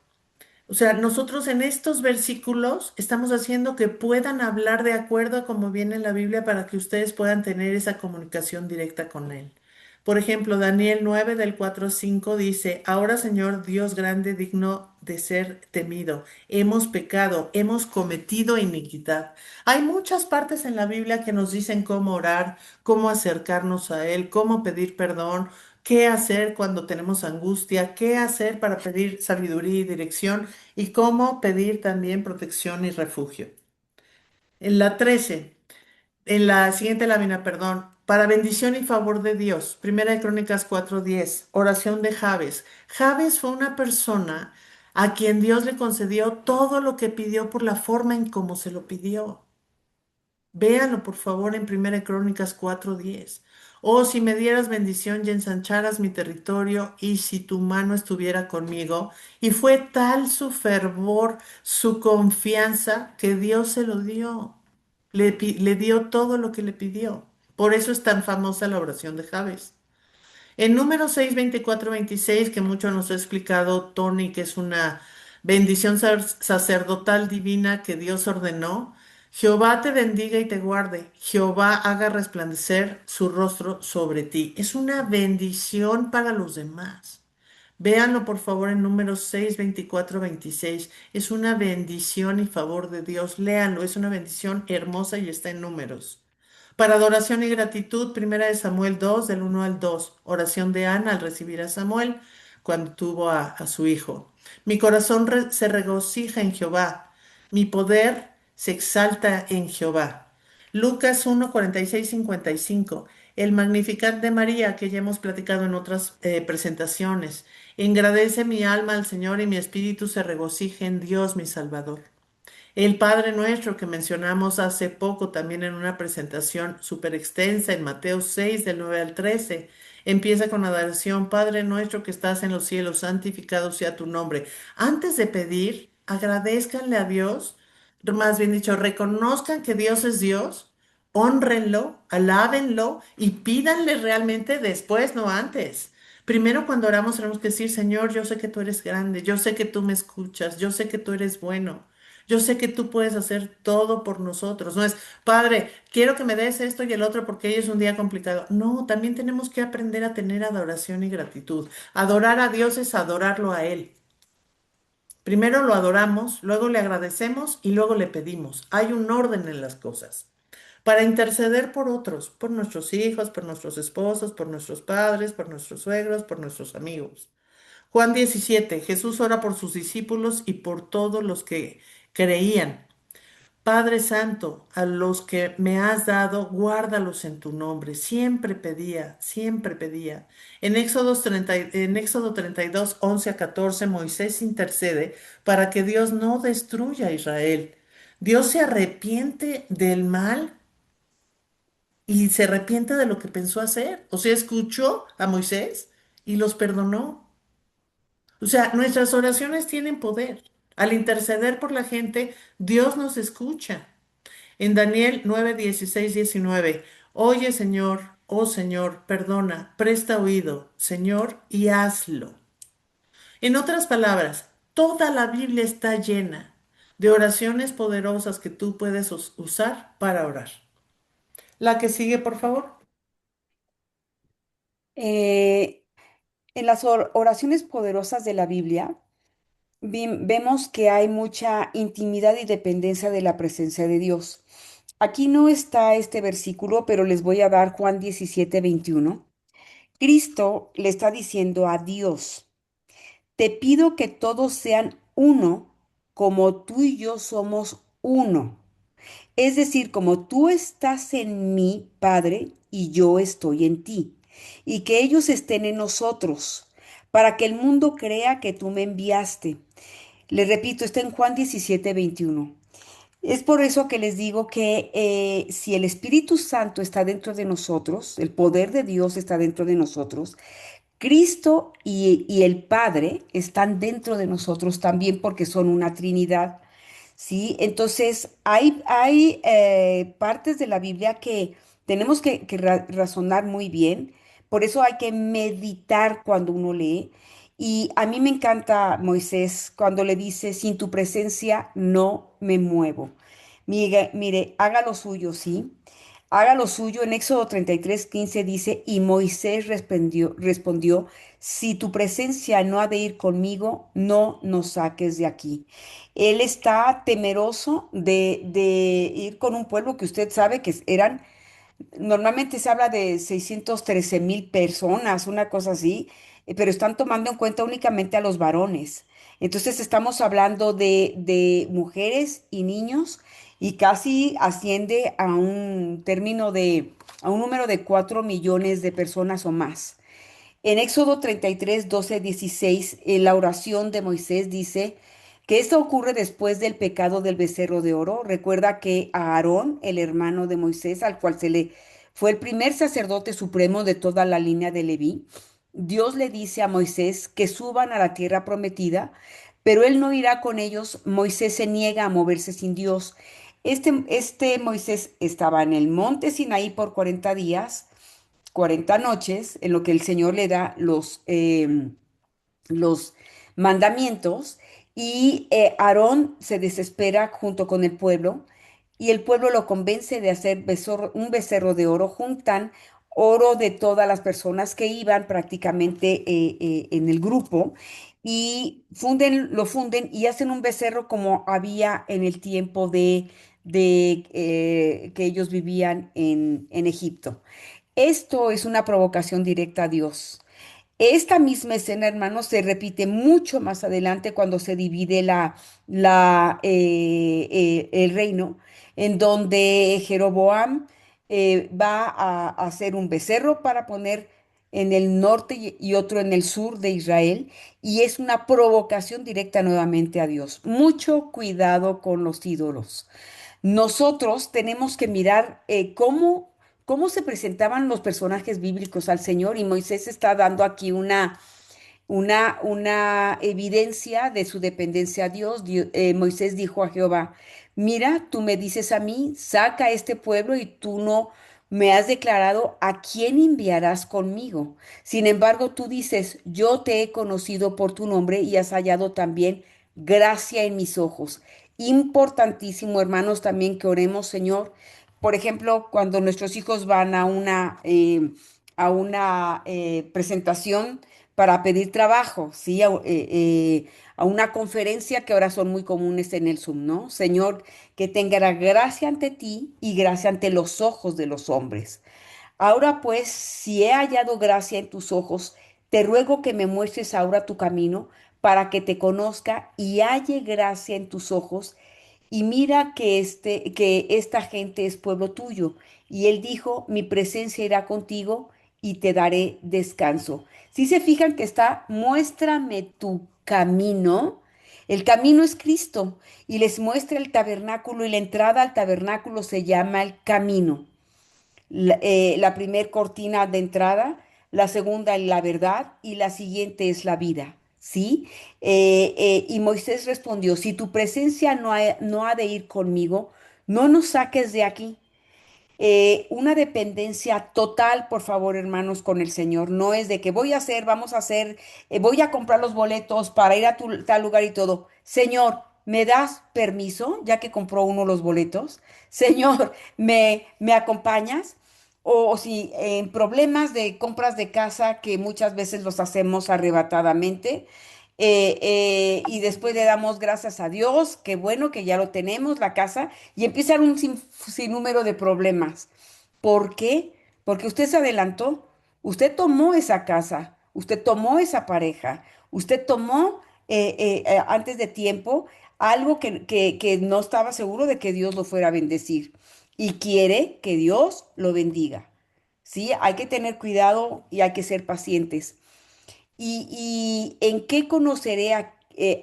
O sea, nosotros en estos versículos estamos haciendo que puedan hablar de acuerdo a como viene en la Biblia para que ustedes puedan tener esa comunicación directa con Él. Por ejemplo, Daniel 9 del 4 al 5 dice, ahora Señor Dios grande, digno de ser temido, hemos pecado, hemos cometido iniquidad. Hay muchas partes en la Biblia que nos dicen cómo orar, cómo acercarnos a Él, cómo pedir perdón, qué hacer cuando tenemos angustia, qué hacer para pedir sabiduría y dirección y cómo pedir también protección y refugio. En la 13, en la siguiente lámina, perdón, para bendición y favor de Dios, Primera de Crónicas 4:10, oración de Jabes. Jabes fue una persona a quien Dios le concedió todo lo que pidió por la forma en cómo se lo pidió. Véanlo, por favor, en Primera de Crónicas 4:10. Oh, si me dieras bendición y ensancharas mi territorio, y si tu mano estuviera conmigo. Y fue tal su fervor, su confianza, que Dios se lo dio. Le dio todo lo que le pidió. Por eso es tan famosa la oración de Jabes. En número 6, 24, 26, que mucho nos ha explicado Tony, que es una bendición sacerdotal divina que Dios ordenó. Jehová te bendiga y te guarde. Jehová haga resplandecer su rostro sobre ti. Es una bendición para los demás. Véanlo por favor en números 6, 24, 26. Es una bendición y favor de Dios. Léanlo, es una bendición hermosa y está en números. Para adoración y gratitud, primera de Samuel 2, del 1 al 2. Oración de Ana al recibir a Samuel cuando tuvo a su hijo. Mi corazón se regocija en Jehová. Mi poder se exalta en Jehová. Lucas 1, 46, 55. El Magnificat de María, que ya hemos platicado en otras presentaciones. Engrandece mi alma al Señor y mi espíritu se regocija en Dios mi Salvador. El Padre Nuestro que mencionamos hace poco también en una presentación súper extensa en Mateo 6 del 9 al 13, empieza con la adoración, Padre Nuestro que estás en los cielos, santificado sea tu nombre. Antes de pedir, agradezcanle a Dios, más bien dicho, reconozcan que Dios es Dios, hónrenlo, alábenlo y pídanle realmente después, no antes. Primero cuando oramos tenemos que decir, Señor, yo sé que tú eres grande, yo sé que tú me escuchas, yo sé que tú eres bueno. Yo sé que tú puedes hacer todo por nosotros. No es, Padre, quiero que me des esto y el otro porque hoy es un día complicado. No, también tenemos que aprender a tener adoración y gratitud. Adorar a Dios es adorarlo a Él. Primero lo adoramos, luego le agradecemos y luego le pedimos. Hay un orden en las cosas. Para interceder por otros, por nuestros hijos, por nuestros esposos, por nuestros padres, por nuestros suegros, por nuestros amigos. Juan 17, Jesús ora por sus discípulos y por todos los que creían. Padre Santo, a los que me has dado, guárdalos en tu nombre. Siempre pedía, siempre pedía. En Éxodo 32, 11 a 14, Moisés intercede para que Dios no destruya a Israel. Dios se arrepiente del mal y se arrepiente de lo que pensó hacer. O sea, escuchó a Moisés y los perdonó. O sea, nuestras oraciones tienen poder. Al interceder por la gente, Dios nos escucha. En Daniel 9, 16, 19, oye Señor, oh Señor, perdona, presta oído, Señor, y hazlo. En otras palabras, toda la Biblia está llena de oraciones poderosas que tú puedes usar para orar. La que sigue, por favor. Eh, en las oraciones poderosas de la Biblia, vemos que hay mucha intimidad y dependencia de la presencia de Dios. Aquí no está este versículo, pero les voy a dar Juan 17:21. Cristo le está diciendo a Dios, te pido que todos sean uno, como tú y yo somos uno. Es decir, como tú estás en mí, Padre, y yo estoy en ti, y que ellos estén en nosotros, para que el mundo crea que tú me enviaste. Le repito, está en Juan 17:21. Es por eso que les digo que si el Espíritu Santo está dentro de nosotros, el poder de Dios está dentro de nosotros, Cristo y el Padre están dentro de nosotros también porque son una Trinidad. ¿Sí? Entonces, hay partes de la Biblia que tenemos que razonar muy bien, por eso hay que meditar cuando uno lee. Y a mí me encanta Moisés cuando le dice, sin tu presencia no me muevo. Mire, mire, haga lo suyo, ¿sí? Haga lo suyo. En Éxodo 33:15 dice, y Moisés respondió, si tu presencia no ha de ir conmigo, no nos saques de aquí. Él está temeroso de ir con un pueblo que usted sabe que eran, normalmente se habla de 613,000 personas, una cosa así, pero están tomando en cuenta únicamente a los varones. Entonces estamos hablando de mujeres y niños y casi asciende a un término a un número de 4 millones de personas o más. En Éxodo 33:12-16, en la oración de Moisés dice que esto ocurre después del pecado del becerro de oro. Recuerda que a Aarón, el hermano de Moisés, al cual se le fue el primer sacerdote supremo de toda la línea de Leví, Dios le dice a Moisés que suban a la tierra prometida, pero él no irá con ellos. Moisés se niega a moverse sin Dios. Este Moisés estaba en el monte Sinaí por 40 días 40 noches, en lo que el Señor le da los mandamientos, y Aarón se desespera junto con el pueblo, y el pueblo lo convence de hacer un becerro de oro. Juntan oro de todas las personas que iban prácticamente en el grupo, y lo funden y hacen un becerro como había en el tiempo de que ellos vivían en Egipto. Esto es una provocación directa a Dios. Esta misma escena, hermanos, se repite mucho más adelante cuando se divide el reino, en donde Jeroboam va a hacer un becerro para poner en el norte y otro en el sur de Israel, y es una provocación directa nuevamente a Dios. Mucho cuidado con los ídolos. Nosotros tenemos que mirar cómo se presentaban los personajes bíblicos al Señor, y Moisés está dando aquí una evidencia de su dependencia a Dios. Moisés dijo a Jehová, mira, tú me dices a mí, saca a este pueblo y tú no me has declarado a quién enviarás conmigo. Sin embargo, tú dices, yo te he conocido por tu nombre y has hallado también gracia en mis ojos. Importantísimo, hermanos, también que oremos, Señor. Por ejemplo, cuando nuestros hijos van a una presentación, para pedir trabajo, ¿sí? A una conferencia que ahora son muy comunes en el Zoom, ¿no? Señor, que tenga gracia ante ti y gracia ante los ojos de los hombres. Ahora pues, si he hallado gracia en tus ojos, te ruego que me muestres ahora tu camino para que te conozca y halle gracia en tus ojos. Y mira que esta gente es pueblo tuyo. Y él dijo, mi presencia irá contigo y te daré descanso. Si se fijan que está, muéstrame tu camino. El camino es Cristo y les muestra el tabernáculo, y la entrada al tabernáculo se llama el camino. La primer cortina de entrada, la segunda es la verdad y la siguiente es la vida. ¿Sí? Y Moisés respondió, si tu presencia no ha de ir conmigo, no nos saques de aquí. Una dependencia total, por favor, hermanos, con el Señor. No es de que vamos a hacer, voy a comprar los boletos para ir a tal lugar y todo. Señor, ¿me das permiso, ya que compró uno los boletos? Señor, ¿me acompañas? o si en problemas de compras de casa que muchas veces los hacemos arrebatadamente, y después le damos gracias a Dios, qué bueno que ya lo tenemos, la casa, y empiezan un sinnúmero de problemas. ¿Por qué? Porque usted se adelantó, usted tomó esa casa, usted tomó esa pareja, usted tomó antes de tiempo algo que no estaba seguro de que Dios lo fuera a bendecir y quiere que Dios lo bendiga. ¿Sí? Hay que tener cuidado y hay que ser pacientes. ¿Y en qué conoceré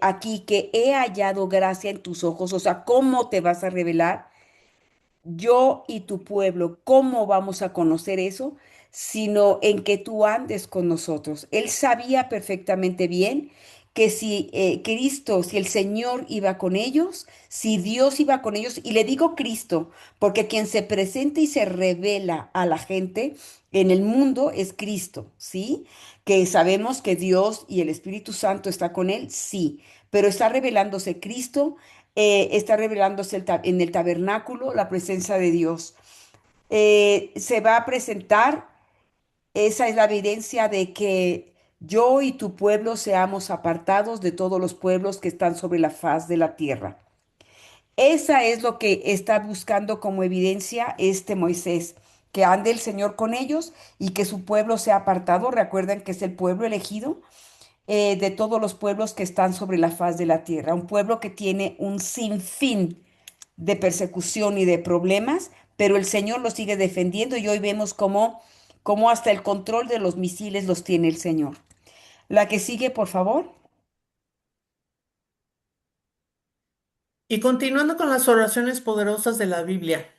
aquí que he hallado gracia en tus ojos? O sea, ¿cómo te vas a revelar? Yo y tu pueblo, ¿cómo vamos a conocer eso? Sino en que tú andes con nosotros. Él sabía perfectamente bien que si Cristo, si el Señor iba con ellos, si Dios iba con ellos, y le digo Cristo, porque quien se presenta y se revela a la gente en el mundo es Cristo, ¿sí? Que sabemos que Dios y el Espíritu Santo está con él, sí, pero está revelándose Cristo, está revelándose en el tabernáculo la presencia de Dios. Se va a presentar, esa es la evidencia de que yo y tu pueblo seamos apartados de todos los pueblos que están sobre la faz de la tierra. Esa es lo que está buscando como evidencia este Moisés, que ande el Señor con ellos y que su pueblo sea apartado. Recuerden que es el pueblo elegido de todos los pueblos que están sobre la faz de la tierra. Un pueblo que tiene un sinfín de persecución y de problemas, pero el Señor los sigue defendiendo y hoy vemos cómo hasta el control de los misiles los tiene el Señor. La que sigue, por favor. Y continuando con las oraciones poderosas de la Biblia,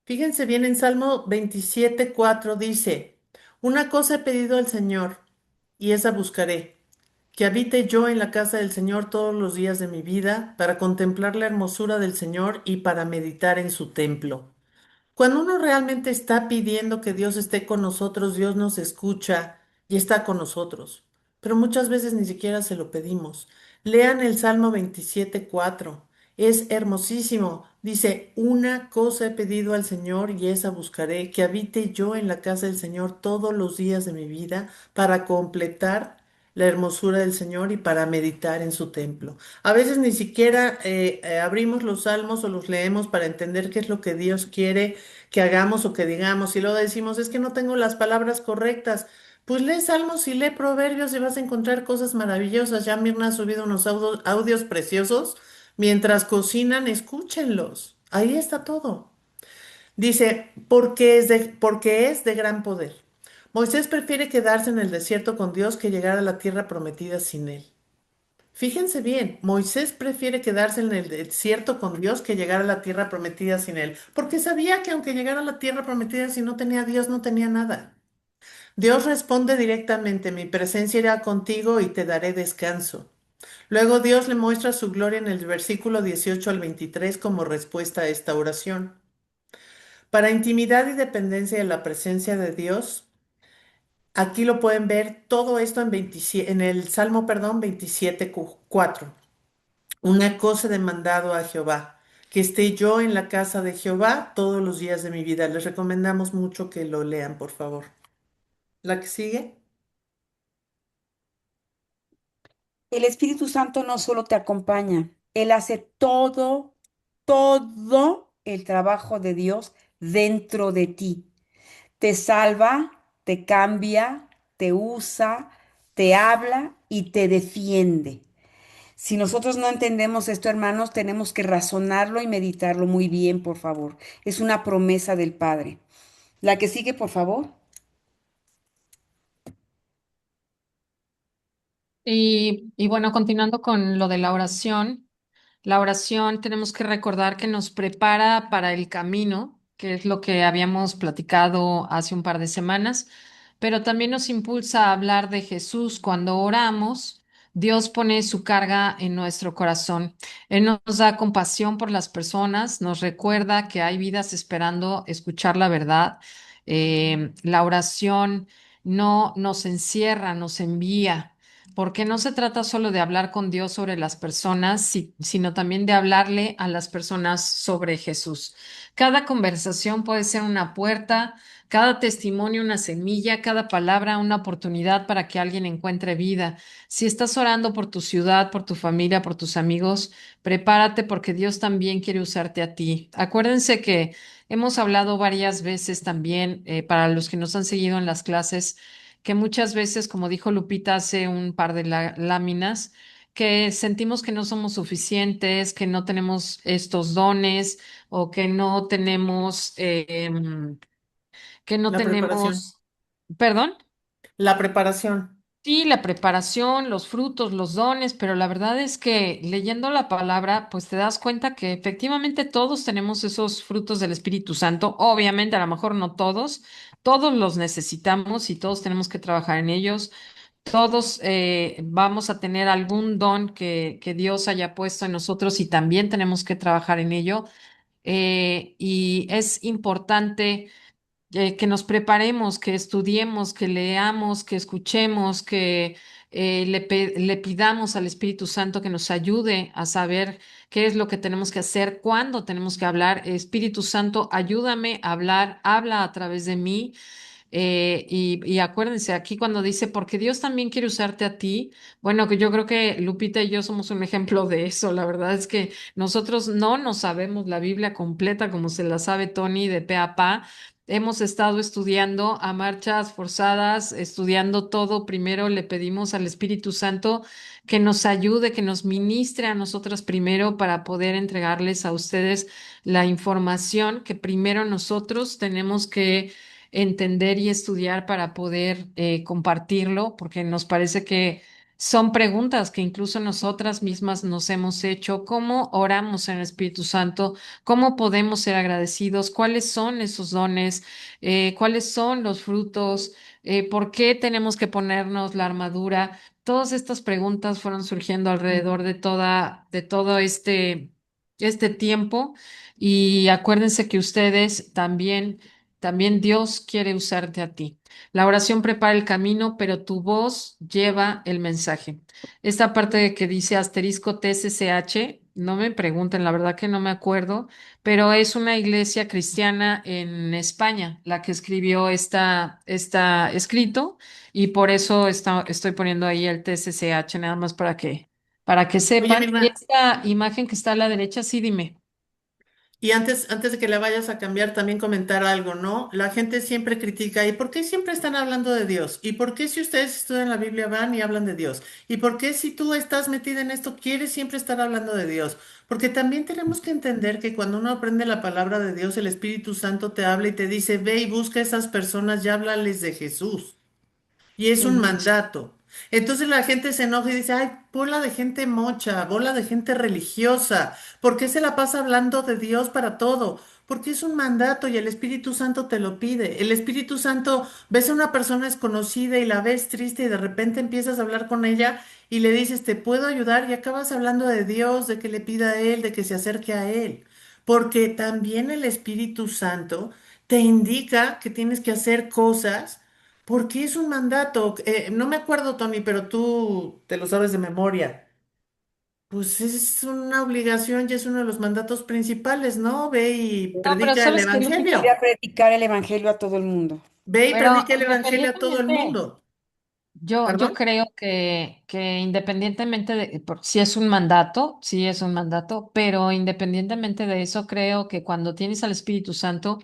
fíjense bien en Salmo 27:4 dice, una cosa he pedido al Señor, y esa buscaré, que habite yo en la casa del Señor todos los días de mi vida, para contemplar la hermosura del Señor y para meditar en su templo. Cuando uno realmente está pidiendo que Dios esté con nosotros, Dios nos escucha y está con nosotros. Pero muchas veces ni siquiera se lo pedimos. Lean el Salmo 27:4. Es hermosísimo. Dice, una cosa he pedido al Señor y esa buscaré, que habite yo en la casa del Señor todos los días de mi vida para completar la hermosura del Señor y para meditar en su templo. A veces ni siquiera abrimos los salmos o los leemos para entender qué es lo que Dios quiere que hagamos o que digamos. Y luego decimos, es que no tengo las palabras correctas. Pues lee salmos y lee proverbios y vas a encontrar cosas maravillosas. Ya Mirna ha subido unos audios preciosos. Mientras cocinan, escúchenlos. Ahí está todo. Dice, porque es de gran poder. Moisés prefiere quedarse en el desierto con Dios que llegar a la tierra prometida sin él. Fíjense bien, Moisés prefiere quedarse en el desierto con Dios que llegar a la tierra prometida sin él, porque sabía que aunque llegara a la tierra prometida si no tenía a Dios, no tenía nada. Dios responde directamente, mi presencia irá contigo y te daré descanso. Luego Dios le muestra su gloria en el versículo 18 al 23 como respuesta a esta oración. Para intimidad y dependencia de la presencia de Dios, aquí lo pueden ver todo esto en 27 en el Salmo, perdón, 27:4. Una cosa he demandado a Jehová, que esté yo en la casa de Jehová todos los días de mi vida. Les recomendamos mucho que lo lean, por favor. ¿La que sigue? El Espíritu Santo no solo te acompaña, Él hace todo el trabajo de Dios dentro de ti. Te salva, te cambia, te usa, te habla y te defiende. Si nosotros no entendemos esto, hermanos, tenemos que razonarlo y meditarlo muy bien, por favor. Es una promesa del Padre. La que sigue, por favor. Y bueno, continuando con lo de la oración tenemos que recordar que nos prepara para el camino, que es lo que habíamos platicado hace un par de semanas, pero también nos impulsa a hablar de Jesús. Cuando oramos, Dios pone su carga en nuestro corazón. Él nos da compasión por las personas, nos recuerda que hay vidas esperando escuchar la verdad. La oración no nos encierra, nos envía. porque no se trata solo de hablar con Dios sobre las personas, sino también de hablarle a las personas sobre Jesús. Cada conversación puede ser una puerta, cada testimonio una semilla, cada palabra una oportunidad para que alguien encuentre vida. Si estás orando por tu ciudad, por tu familia, por tus amigos, prepárate porque Dios también quiere usarte a ti. Acuérdense que hemos hablado varias veces también, para los que nos han seguido en las clases, que muchas veces, como dijo Lupita hace un par de láminas, que sentimos que no somos suficientes, que no tenemos estos dones o que no La preparación. tenemos, perdón. La preparación. Sí, la preparación, los frutos, los dones, pero la verdad es que leyendo la palabra, pues te das cuenta que efectivamente todos tenemos esos frutos del Espíritu Santo. Obviamente, a lo mejor no todos, todos los necesitamos y todos tenemos que trabajar en ellos. Todos vamos a tener algún don que Dios haya puesto en nosotros y también tenemos que trabajar en ello. Y es importante que nos preparemos, que estudiemos, que leamos, que escuchemos, que le pidamos al Espíritu Santo que nos ayude a saber qué es lo que tenemos que hacer, cuándo tenemos que hablar. Espíritu Santo, ayúdame a hablar, habla a través de mí. Y acuérdense, aquí cuando dice, porque Dios también quiere usarte a ti, bueno, que yo creo que Lupita y yo somos un ejemplo de eso. La verdad es que nosotros no nos sabemos la Biblia completa como se la sabe Tony de pe a pa. Hemos estado estudiando a marchas forzadas, estudiando todo. Primero le pedimos al Espíritu Santo que nos ayude, que nos ministre a nosotras primero para poder entregarles a ustedes la información que primero nosotros tenemos que entender y estudiar para poder compartirlo, porque nos parece que son preguntas que incluso nosotras mismas nos hemos hecho. ¿Cómo oramos en el Espíritu Santo? ¿Cómo podemos ser agradecidos? ¿Cuáles son esos dones? ¿Cuáles son los frutos? ¿Por qué tenemos que ponernos la armadura? Todas estas preguntas fueron surgiendo alrededor de todo este tiempo. Y acuérdense que ustedes también Dios quiere usarte a ti. La oración prepara el camino, pero tu voz lleva el mensaje. Esta parte de que dice asterisco TSCH, no me pregunten, la verdad que no me acuerdo, pero es una iglesia cristiana en España la que escribió esta escrito y por eso estoy poniendo ahí el TSCH, nada más para que Oye, sepan. Y Mirna, esta imagen que está a la derecha, sí, dime. y antes de que le vayas a cambiar, también comentar algo, ¿no? La gente siempre critica, ¿y por qué siempre están hablando de Dios? ¿Y por qué si ustedes estudian la Biblia van y hablan de Dios? ¿Y por qué si tú estás metida en esto, quieres siempre estar hablando de Dios? Porque también tenemos que entender que cuando uno aprende la palabra de Dios, el Espíritu Santo te habla y te dice, ve y busca a esas personas y háblales de Jesús. Y es un Ujú. mandato. Entonces la gente se enoja y dice, ay, bola de gente mocha, bola de gente religiosa, ¿por qué se la pasa hablando de Dios para todo? Porque es un mandato y el Espíritu Santo te lo pide. El Espíritu Santo, ves a una persona desconocida y la ves triste y de repente empiezas a hablar con ella y le dices, te puedo ayudar y acabas hablando de Dios, de que le pida a Él, de que se acerque a Él. Porque también el Espíritu Santo te indica que tienes que hacer cosas porque es un mandato. No me acuerdo, Tony, pero tú te lo sabes de memoria. Pues es una obligación y es uno de los mandatos principales, ¿no? Ve y No, pero predica el ¿sabes qué, Ir Lupita? a evangelio. predicar el evangelio a todo el mundo. Ve y Pero predica el evangelio a todo el independientemente, mundo. yo ¿Perdón? creo que independientemente si es un mandato, sí es un mandato, pero independientemente de eso, creo que cuando tienes al Espíritu Santo,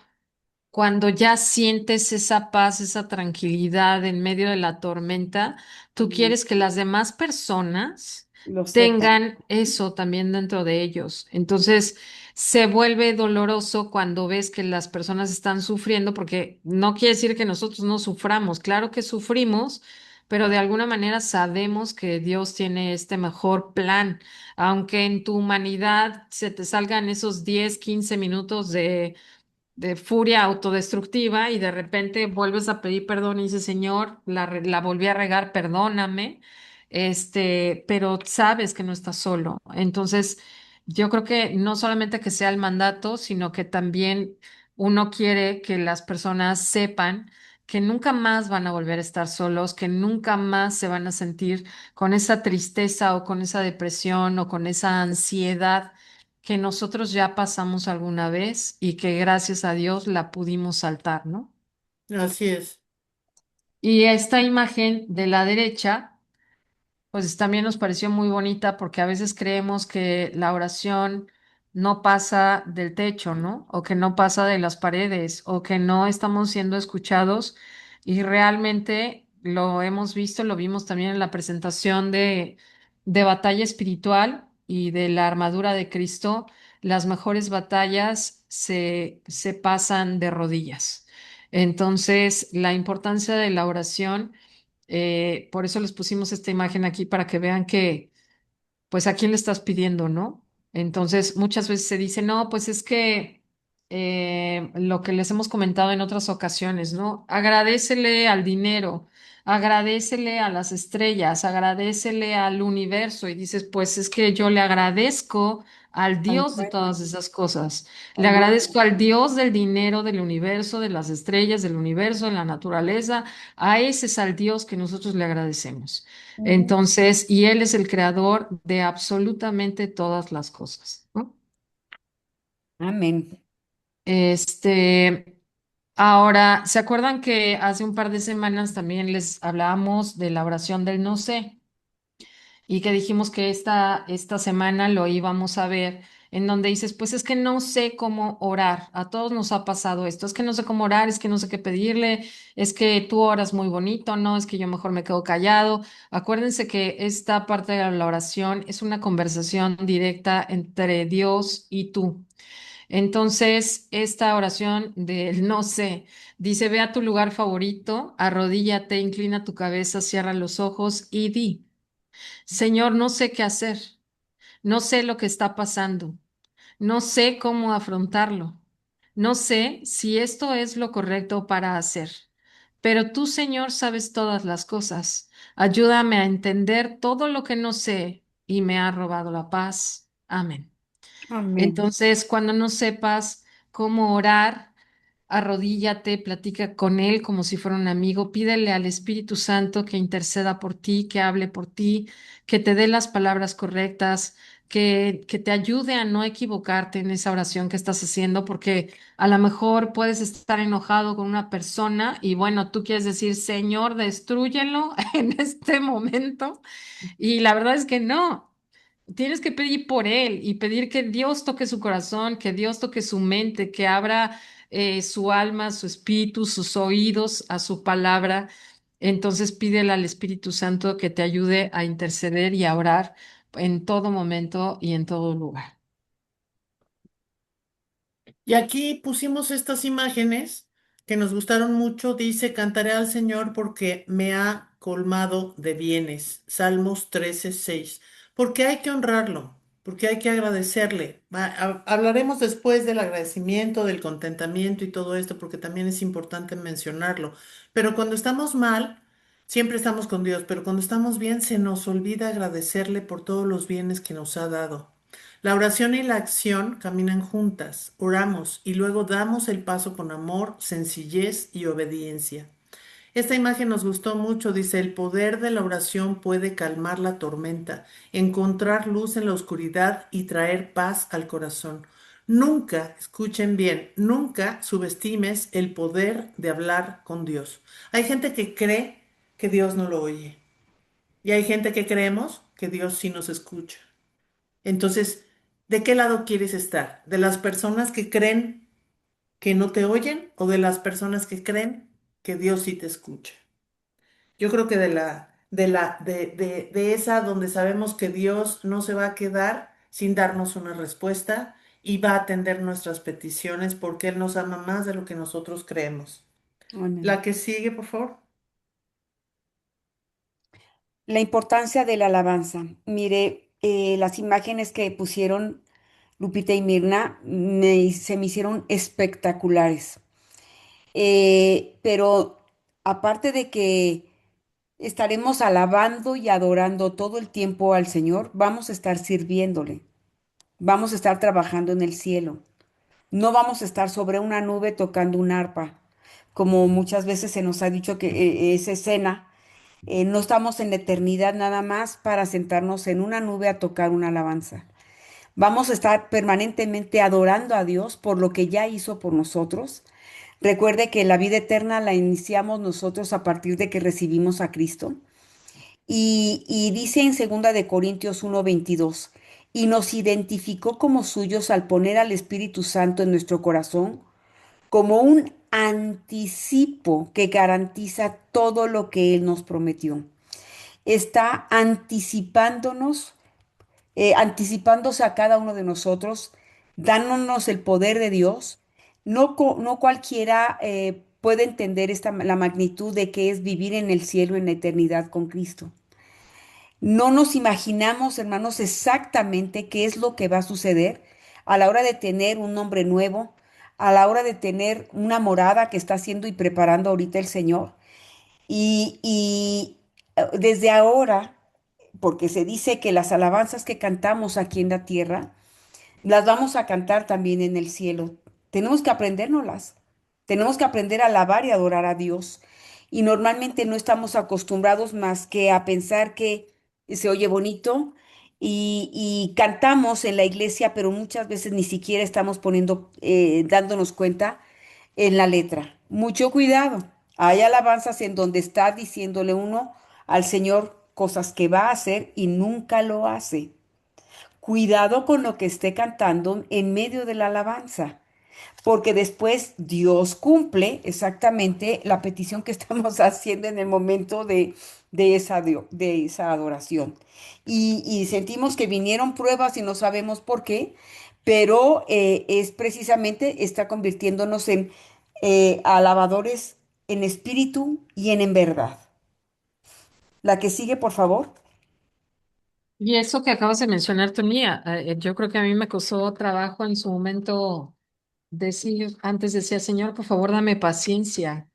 cuando ya sientes esa paz, esa tranquilidad en medio de la tormenta, tú Ujú. quieres que las demás personas Lo sepan. tengan eso también dentro de ellos. Entonces, se vuelve doloroso cuando ves que las personas están sufriendo, porque no quiere decir que nosotros no suframos, claro que sufrimos, pero de alguna manera sabemos que Dios tiene este mejor plan, aunque en tu humanidad se te salgan esos 10, 15 minutos de furia autodestructiva y de repente vuelves a pedir perdón y dices, Señor, la volví a regar, perdóname, pero sabes que no estás solo. Entonces, yo creo que no solamente que sea el mandato, sino que también uno quiere que las personas sepan que nunca más van a volver a estar solos, que nunca más se van a sentir con esa tristeza o con esa depresión o con esa ansiedad que nosotros ya pasamos alguna vez y que gracias a Dios la pudimos saltar, ¿no? Así es. Y esta imagen de la derecha pues también nos pareció muy bonita porque a veces creemos que la oración no pasa del techo, ¿no? O que no pasa de las paredes, o que no estamos siendo escuchados. Y realmente lo hemos visto, lo vimos también en la presentación de batalla espiritual y de la armadura de Cristo. Las mejores batallas se pasan de rodillas. Entonces, la importancia de la oración por eso les pusimos esta imagen aquí para que vean que, pues, a quién le estás pidiendo, ¿no? Entonces, muchas veces se dice, no, pues es que lo que les hemos comentado en otras ocasiones, ¿no? Agradécele al dinero, agradécele a las estrellas, agradécele al universo y dices, pues es que yo le agradezco al Al Dios de bueno, todas esas cosas. Le al bueno. agradezco al Dios del dinero, del universo, de las estrellas, del universo, de la naturaleza. A ese es al Dios que nosotros le agradecemos. Ujú. Entonces, y Él es el creador de absolutamente todas las cosas, ¿no? Amén. Este, ahora, ¿se acuerdan que hace un par de semanas también les hablábamos de la oración del no sé? Y que dijimos que esta semana lo íbamos a ver, en donde dices, pues es que no sé cómo orar, a todos nos ha pasado esto, es que no sé cómo orar, es que no sé qué pedirle, es que tú oras muy bonito, no, es que yo mejor me quedo callado. Acuérdense que esta parte de la oración es una conversación directa entre Dios y tú. Entonces, esta oración del no sé, dice, ve a tu lugar favorito, arrodíllate, inclina tu cabeza, cierra los ojos y di. Señor, no sé qué hacer, no sé lo que está pasando, no sé cómo afrontarlo, no sé si esto es lo correcto para hacer, pero tú, Señor, sabes todas las cosas. Ayúdame a entender todo lo que no sé y me ha robado la paz. Amén. Amén. Entonces, cuando no sepas cómo orar, arrodíllate, platica con él como si fuera un amigo, pídele al Espíritu Santo que interceda por ti, que hable por ti, que te dé las palabras correctas, que te ayude a no equivocarte en esa oración que estás haciendo, porque a lo mejor puedes estar enojado con una persona y bueno, tú quieres decir, Señor, destrúyelo en este momento y la verdad es que no. Tienes que pedir por él y pedir que Dios toque su corazón, que Dios toque su mente, que abra su alma, su espíritu, sus oídos a su palabra. Entonces pídele al Espíritu Santo que te ayude a interceder y a orar en todo momento y en todo lugar. Y aquí pusimos estas imágenes que nos gustaron mucho. Dice, cantaré al Señor porque me ha colmado de bienes. Salmos 13:6. Porque hay que honrarlo, porque hay que agradecerle. Hablaremos después del agradecimiento, del contentamiento y todo esto, porque también es importante mencionarlo. Pero cuando estamos mal, siempre estamos con Dios, pero cuando estamos bien, se nos olvida agradecerle por todos los bienes que nos ha dado. La oración y la acción caminan juntas. Oramos y luego damos el paso con amor, sencillez y obediencia. Esta imagen nos gustó mucho. Dice, el poder de la oración puede calmar la tormenta, encontrar luz en la oscuridad y traer paz al corazón. Nunca, escuchen bien, nunca subestimes el poder de hablar con Dios. Hay gente que cree que Dios no lo oye y hay gente que creemos que Dios sí nos escucha. Entonces, ¿de qué lado quieres estar? ¿De las personas que creen que no te oyen o de las personas que creen que Dios sí te escucha? Yo creo que de esa donde sabemos que Dios no se va a quedar sin darnos una respuesta y va a atender nuestras peticiones porque Él nos ama más de lo que nosotros creemos. Amén. La que sigue, por favor. La importancia de la alabanza. Mire, las imágenes que pusieron Lupita y Mirna se me hicieron espectaculares. Pero aparte de que estaremos alabando y adorando todo el tiempo al Señor, vamos a estar sirviéndole, vamos a estar trabajando en el cielo, no vamos a estar sobre una nube tocando un arpa. como muchas veces se nos ha dicho que es escena. No estamos en la eternidad nada más para sentarnos en una nube a tocar una alabanza. Vamos a estar permanentemente adorando a Dios por lo que ya hizo por nosotros. Recuerde que la vida eterna la iniciamos nosotros a partir de que recibimos a Cristo. Y dice en 2 de Corintios 1:22, y nos identificó como suyos al poner al Espíritu Santo en nuestro corazón como un anticipo que garantiza todo lo que Él nos prometió. Está anticipándonos, anticipándose a cada uno de nosotros, dándonos el poder de Dios. No cualquiera puede entender la magnitud de que es vivir en el cielo en la eternidad con Cristo. No nos imaginamos, hermanos, exactamente qué es lo que va a suceder a la hora de tener un nombre nuevo, a la hora de tener una morada que está haciendo y preparando ahorita el Señor. Y desde ahora, porque se dice que las alabanzas que cantamos aquí en la tierra, las vamos a cantar también en el cielo. Tenemos que aprendérnoslas. Tenemos que aprender a alabar y adorar a Dios. Y normalmente no estamos acostumbrados más que a pensar que se oye bonito y cantamos en la iglesia, pero muchas veces ni siquiera estamos poniendo, dándonos cuenta en la letra. Mucho cuidado. Hay alabanzas en donde está diciéndole uno al Señor cosas que va a hacer y nunca lo hace. Cuidado con lo que esté cantando en medio de la alabanza, porque después Dios cumple exactamente la petición que estamos haciendo en el momento de esa adoración. Y sentimos que vinieron pruebas y no sabemos por qué, pero es precisamente, está convirtiéndonos en alabadores en espíritu y en verdad. La que sigue, por favor. Y eso que acabas de mencionar, Tony, yo creo que a mí me costó trabajo en su momento decir, antes decía, Señor, por favor, dame paciencia.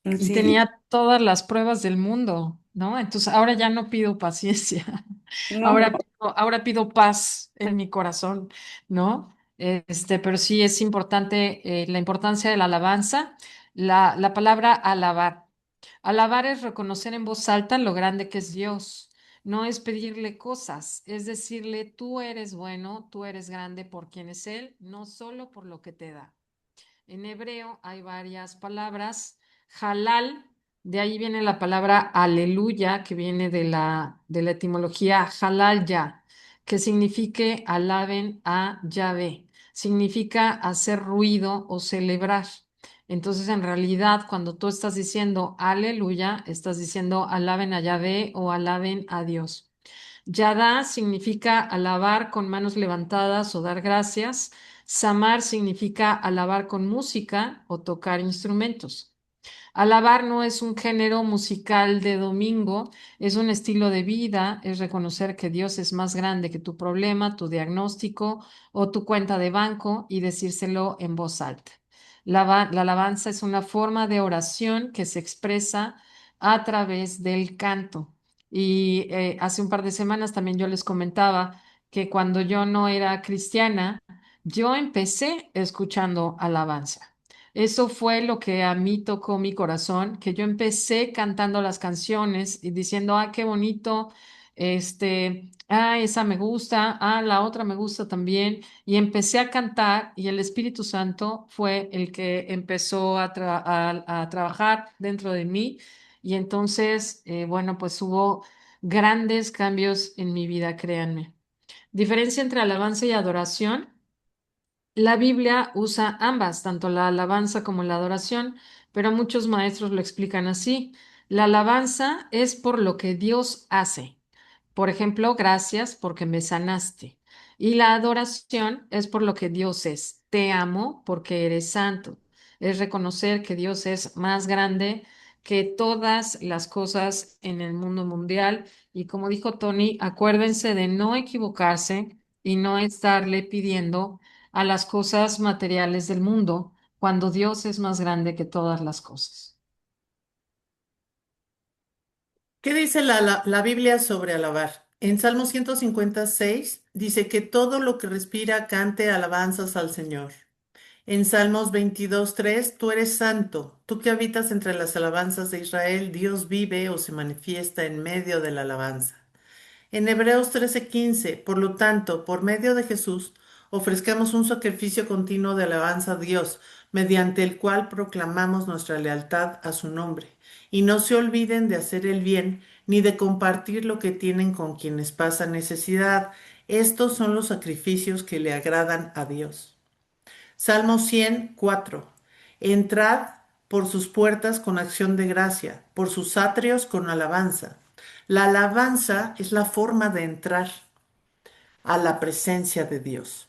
Y Sí, tenía todas las pruebas del mundo, ¿no? Entonces ahora ya no pido paciencia, no, no. ahora pido paz en mi corazón, ¿no? Pero sí es importante la importancia de la alabanza, la palabra alabar. Alabar es reconocer en voz alta lo grande que es Dios. No es pedirle cosas, es decirle, tú eres bueno, tú eres grande por quien es Él, no solo por lo que te da. En hebreo hay varias palabras. Halal, de ahí viene la palabra aleluya, que viene de la etimología halal ya, que significa alaben a Yahvé. Significa hacer ruido o celebrar. Entonces, en realidad, cuando tú estás diciendo aleluya, estás diciendo alaben a Yahvé o alaben a Dios. Yadá significa alabar con manos levantadas o dar gracias. Samar significa alabar con música o tocar instrumentos. Alabar no es un género musical de domingo, es un estilo de vida, es reconocer que Dios es más grande que tu problema, tu diagnóstico o tu cuenta de banco y decírselo en voz alta. La alabanza es una forma de oración que se expresa a través del canto. Y hace un par de semanas también yo les comentaba que cuando yo no era cristiana, yo empecé escuchando alabanza. Eso fue lo que a mí tocó mi corazón, que yo empecé cantando las canciones y diciendo, ah, qué bonito, esa me gusta, la otra me gusta también. Y empecé a cantar y el Espíritu Santo fue el que empezó a trabajar dentro de mí. Y entonces, bueno, pues hubo grandes cambios en mi vida, créanme. Diferencia entre alabanza y adoración. La Biblia usa ambas, tanto la alabanza como la adoración, pero muchos maestros lo explican así. La alabanza es por lo que Dios hace. Por ejemplo, gracias porque me sanaste. Y la adoración es por lo que Dios es. Te amo porque eres santo. Es reconocer que Dios es más grande que todas las cosas en el mundo mundial. Y como dijo Tony, acuérdense de no equivocarse y no estarle pidiendo a las cosas materiales del mundo cuando Dios es más grande que todas las cosas. ¿Qué dice la Biblia sobre alabar? En Salmo 156 dice que todo lo que respira cante alabanzas al Señor. En Salmos 22:3, tú eres santo, tú que habitas entre las alabanzas de Israel, Dios vive o se manifiesta en medio de la alabanza. En Hebreos 13:15, por lo tanto, por medio de Jesús, ofrezcamos un sacrificio continuo de alabanza a Dios, mediante el cual proclamamos nuestra lealtad a su nombre. Y no se olviden de hacer el bien, ni de compartir lo que tienen con quienes pasan necesidad. Estos son los sacrificios que le agradan a Dios. Salmo 104. Entrad por sus puertas con acción de gracia, por sus atrios con alabanza. La alabanza es la forma de entrar a la presencia de Dios.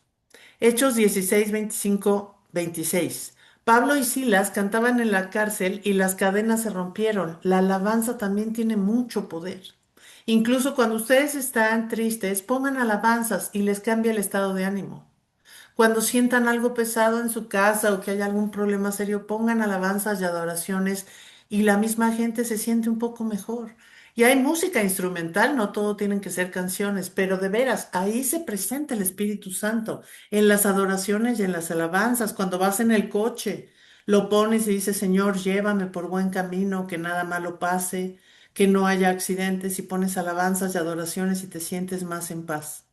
Hechos 16, 25, 26. Pablo y Silas cantaban en la cárcel y las cadenas se rompieron. La alabanza también tiene mucho poder. Incluso cuando ustedes están tristes, pongan alabanzas y les cambia el estado de ánimo. Cuando sientan algo pesado en su casa o que hay algún problema serio, pongan alabanzas y adoraciones y la misma gente se siente un poco mejor. Y hay música instrumental, no todo tienen que ser canciones, pero de veras, ahí se presenta el Espíritu Santo, en las adoraciones y en las alabanzas. Cuando vas en el coche, lo pones y dices, Señor, llévame por buen camino, que nada malo pase, que no haya accidentes y pones alabanzas y adoraciones y te sientes más en paz.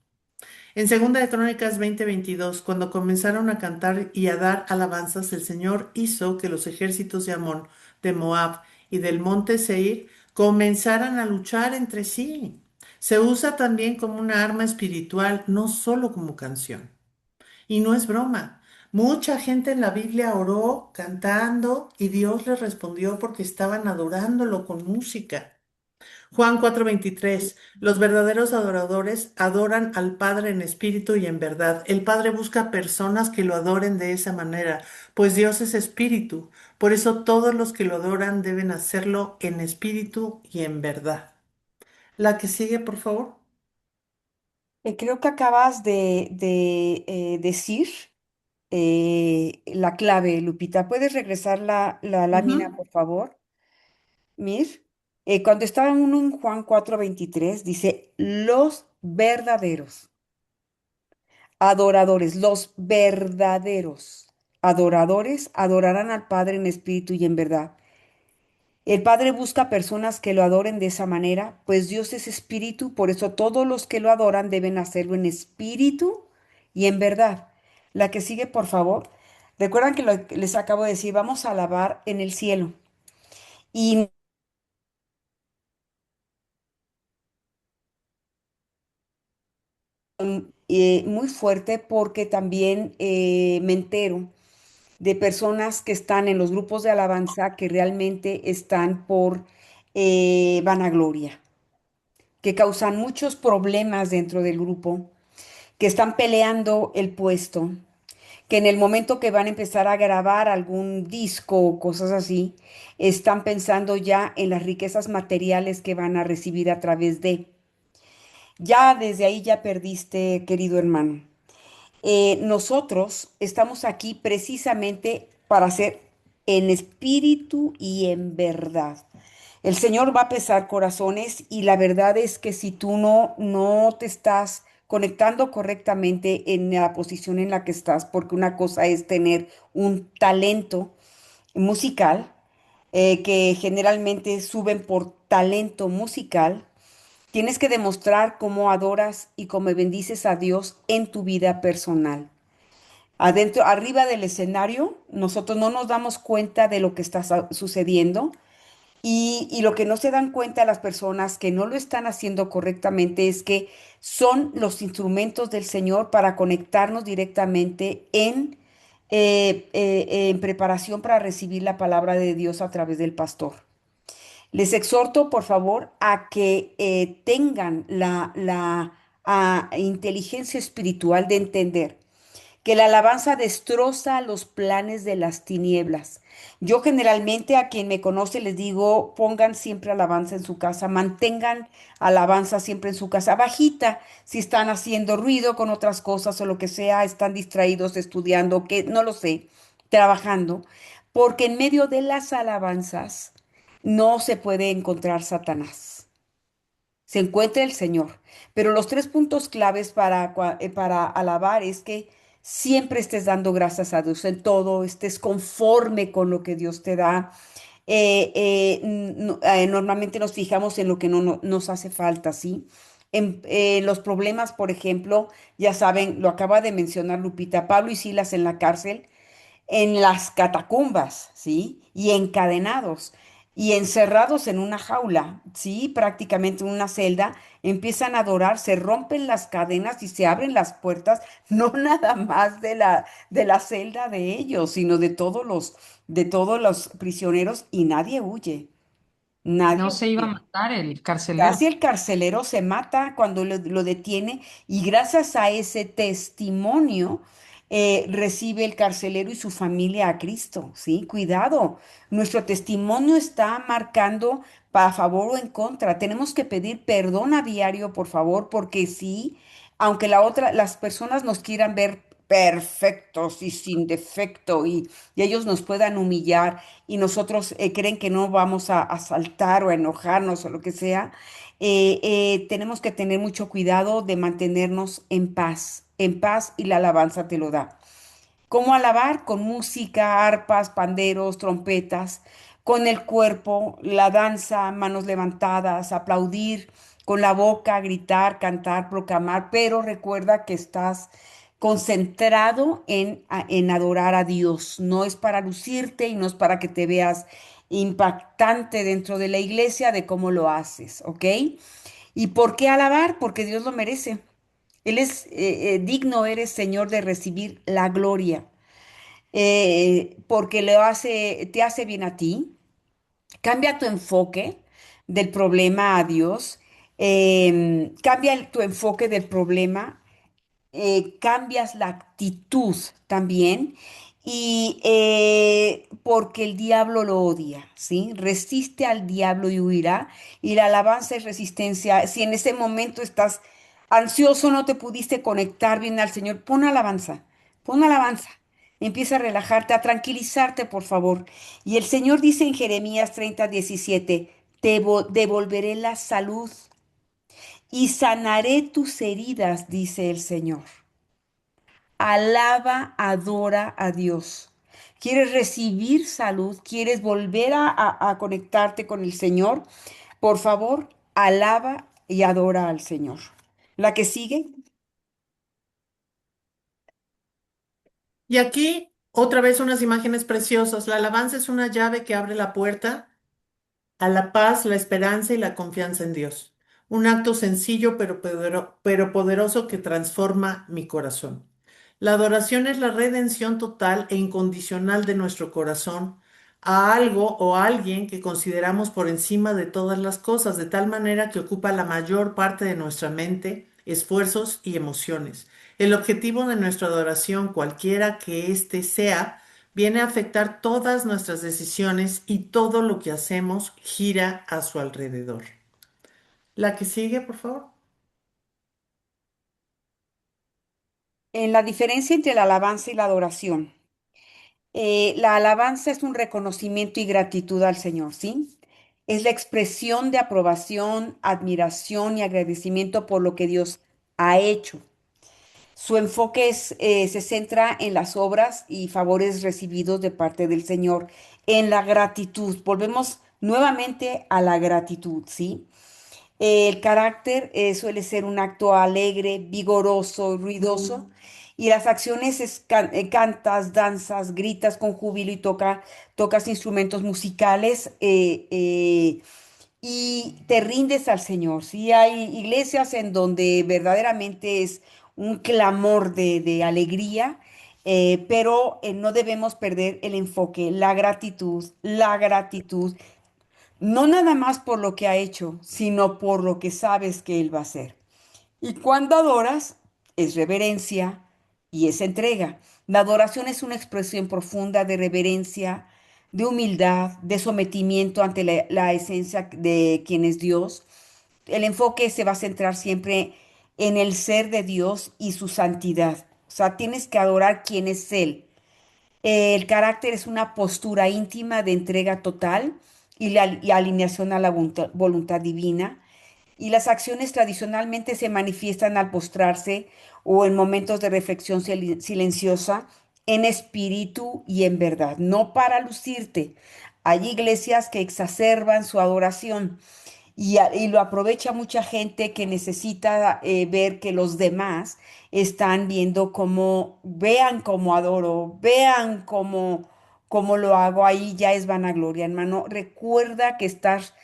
En Segunda de Crónicas 20:22, cuando comenzaron a cantar y a dar alabanzas, el Señor hizo que los ejércitos de Amón, de Moab y del monte Seir comenzaran a luchar entre sí. Se usa también como una arma espiritual, no solo como canción. Y no es broma. Mucha gente en la Biblia oró cantando y Dios les respondió porque estaban adorándolo con música. Juan 4:23. Los verdaderos adoradores adoran al Padre en espíritu y en verdad. El Padre busca personas que lo adoren de esa manera, pues Dios es espíritu. Por eso todos los que lo adoran deben hacerlo en espíritu y en verdad. La que sigue, por favor. Creo que acabas de decir la clave, Lupita. ¿Puedes regresar la lámina, Ujú. por favor? Mir, cuando estaba en Juan 4:23, dice, los verdaderos adoradores, los verdaderos adoradores adorarán al Padre en espíritu y en verdad. El Padre busca personas que lo adoren de esa manera, pues Dios es espíritu, por eso todos los que lo adoran deben hacerlo en espíritu y en verdad. La que sigue, por favor. Recuerdan que lo que les acabo de decir, vamos a alabar en el cielo. Y muy fuerte porque también me entero de personas que están en los grupos de alabanza que realmente están por vanagloria, que causan muchos problemas dentro del grupo, que están peleando el puesto, que en el momento que van a empezar a grabar algún disco o cosas así, están pensando ya en las riquezas materiales que van a recibir a través de. Ya desde ahí ya perdiste, querido hermano. Nosotros estamos aquí precisamente para hacer en espíritu y en verdad. El Señor va a pesar corazones y la verdad es que si tú no te estás conectando correctamente en la posición en la que estás, porque una cosa es tener un talento musical, que generalmente suben por talento musical, tienes que demostrar cómo adoras y cómo bendices a Dios en tu vida personal. Adentro, arriba del escenario, nosotros no nos damos cuenta de lo que está sucediendo y lo que no se dan cuenta las personas que no lo están haciendo correctamente es que son los instrumentos del Señor para conectarnos directamente en preparación para recibir la palabra de Dios a través del pastor. Les exhorto, por favor, a que tengan la inteligencia espiritual de entender que la alabanza destroza los planes de las tinieblas. Yo generalmente a quien me conoce les digo, pongan siempre alabanza en su casa, mantengan alabanza siempre en su casa, bajita, si están haciendo ruido con otras cosas o lo que sea, están distraídos estudiando, que no lo sé, trabajando, porque en medio de las alabanzas no se puede encontrar Satanás. Se encuentra el Señor. Pero los tres puntos claves para alabar es que siempre estés dando gracias a Dios en todo, estés conforme con lo que Dios te da. Normalmente nos fijamos en lo que no nos hace falta, ¿sí? En los problemas, por ejemplo, ya saben, lo acaba de mencionar Lupita, Pablo y Silas en la cárcel, en las catacumbas, ¿sí? Y encadenados y encerrados en una jaula, ¿sí? Prácticamente en una celda, empiezan a adorar, se rompen las cadenas y se abren las puertas, no nada más de la celda de ellos, sino de todos los prisioneros y nadie huye, No nadie se iba a huye. matar el Casi carcelero. el carcelero se mata cuando lo detiene y gracias a ese testimonio recibe el carcelero y su familia a Cristo, ¿sí? Cuidado, nuestro testimonio está marcando para favor o en contra. Tenemos que pedir perdón a diario, por favor, porque sí, aunque las personas nos quieran ver perfectos y sin defecto y ellos nos puedan humillar y nosotros creen que no vamos a saltar o a enojarnos o lo que sea, tenemos que tener mucho cuidado de mantenernos en paz y la alabanza te lo da. ¿Cómo alabar? Con música, arpas, panderos, trompetas, con el cuerpo, la danza, manos levantadas, aplaudir, con la boca, gritar, cantar, proclamar, pero recuerda que estás concentrado en adorar a Dios. No es para lucirte y no es para que te veas impactante dentro de la iglesia de cómo lo haces, ¿ok? ¿Y por qué alabar? Porque Dios lo merece. Él es digno, eres Señor de recibir la gloria, porque te hace bien a ti. Cambia tu enfoque del problema a Dios. Cambia tu enfoque del problema, cambias la actitud también y porque el diablo lo odia, ¿sí? Resiste al diablo y huirá. Y la alabanza es resistencia. Si en ese momento estás ansioso, no te pudiste conectar bien al Señor, pon alabanza, pon alabanza. Empieza a relajarte, a tranquilizarte, por favor. Y el Señor dice en Jeremías 30:17, devolveré la salud y sanaré tus heridas, dice el Señor. Alaba, adora a Dios. ¿Quieres recibir salud? ¿Quieres volver a conectarte con el Señor? Por favor, alaba y adora al Señor. La que sigue, Y aquí otra vez unas imágenes preciosas. La alabanza es una llave que abre la puerta a la paz, la esperanza y la confianza en Dios. Un acto sencillo pero poderoso que transforma mi corazón. La adoración es la redención total e incondicional de nuestro corazón a algo o a alguien que consideramos por encima de todas las cosas, de tal manera que ocupa la mayor parte de nuestra mente, esfuerzos y emociones. El objetivo de nuestra adoración, cualquiera que éste sea, viene a afectar todas nuestras decisiones y todo lo que hacemos gira a su alrededor. La que sigue, por favor. en la diferencia entre la alabanza y la adoración. La alabanza es un reconocimiento y gratitud al Señor, ¿sí? Es la expresión de aprobación, admiración y agradecimiento por lo que Dios ha hecho. Su enfoque se centra en las obras y favores recibidos de parte del Señor, en la gratitud. Volvemos nuevamente a la gratitud, ¿sí? El carácter suele ser un acto alegre, vigoroso, ruidoso, y las acciones cantas, danzas, gritas con júbilo y tocas instrumentos musicales. Y te rindes al Señor. Sí, hay iglesias en donde verdaderamente es un clamor de alegría, pero no debemos perder el enfoque, la gratitud, no nada más por lo que ha hecho, sino por lo que sabes que Él va a hacer. Y cuando adoras, es reverencia y es entrega. La adoración es una expresión profunda de reverencia, de humildad, de sometimiento ante la esencia de quien es Dios. El enfoque se va a centrar siempre en el ser de Dios y su santidad. O sea, tienes que adorar quién es Él. El carácter es una postura íntima de entrega total y alineación a la voluntad divina. y las acciones tradicionalmente se manifiestan al postrarse o en momentos de reflexión silenciosa, en espíritu y en verdad, no para lucirte. Hay iglesias que exacerban su adoración y lo aprovecha mucha gente que necesita ver que los demás están viendo cómo, vean cómo adoro, vean cómo lo hago, ahí ya es vanagloria, hermano. Recuerda que estás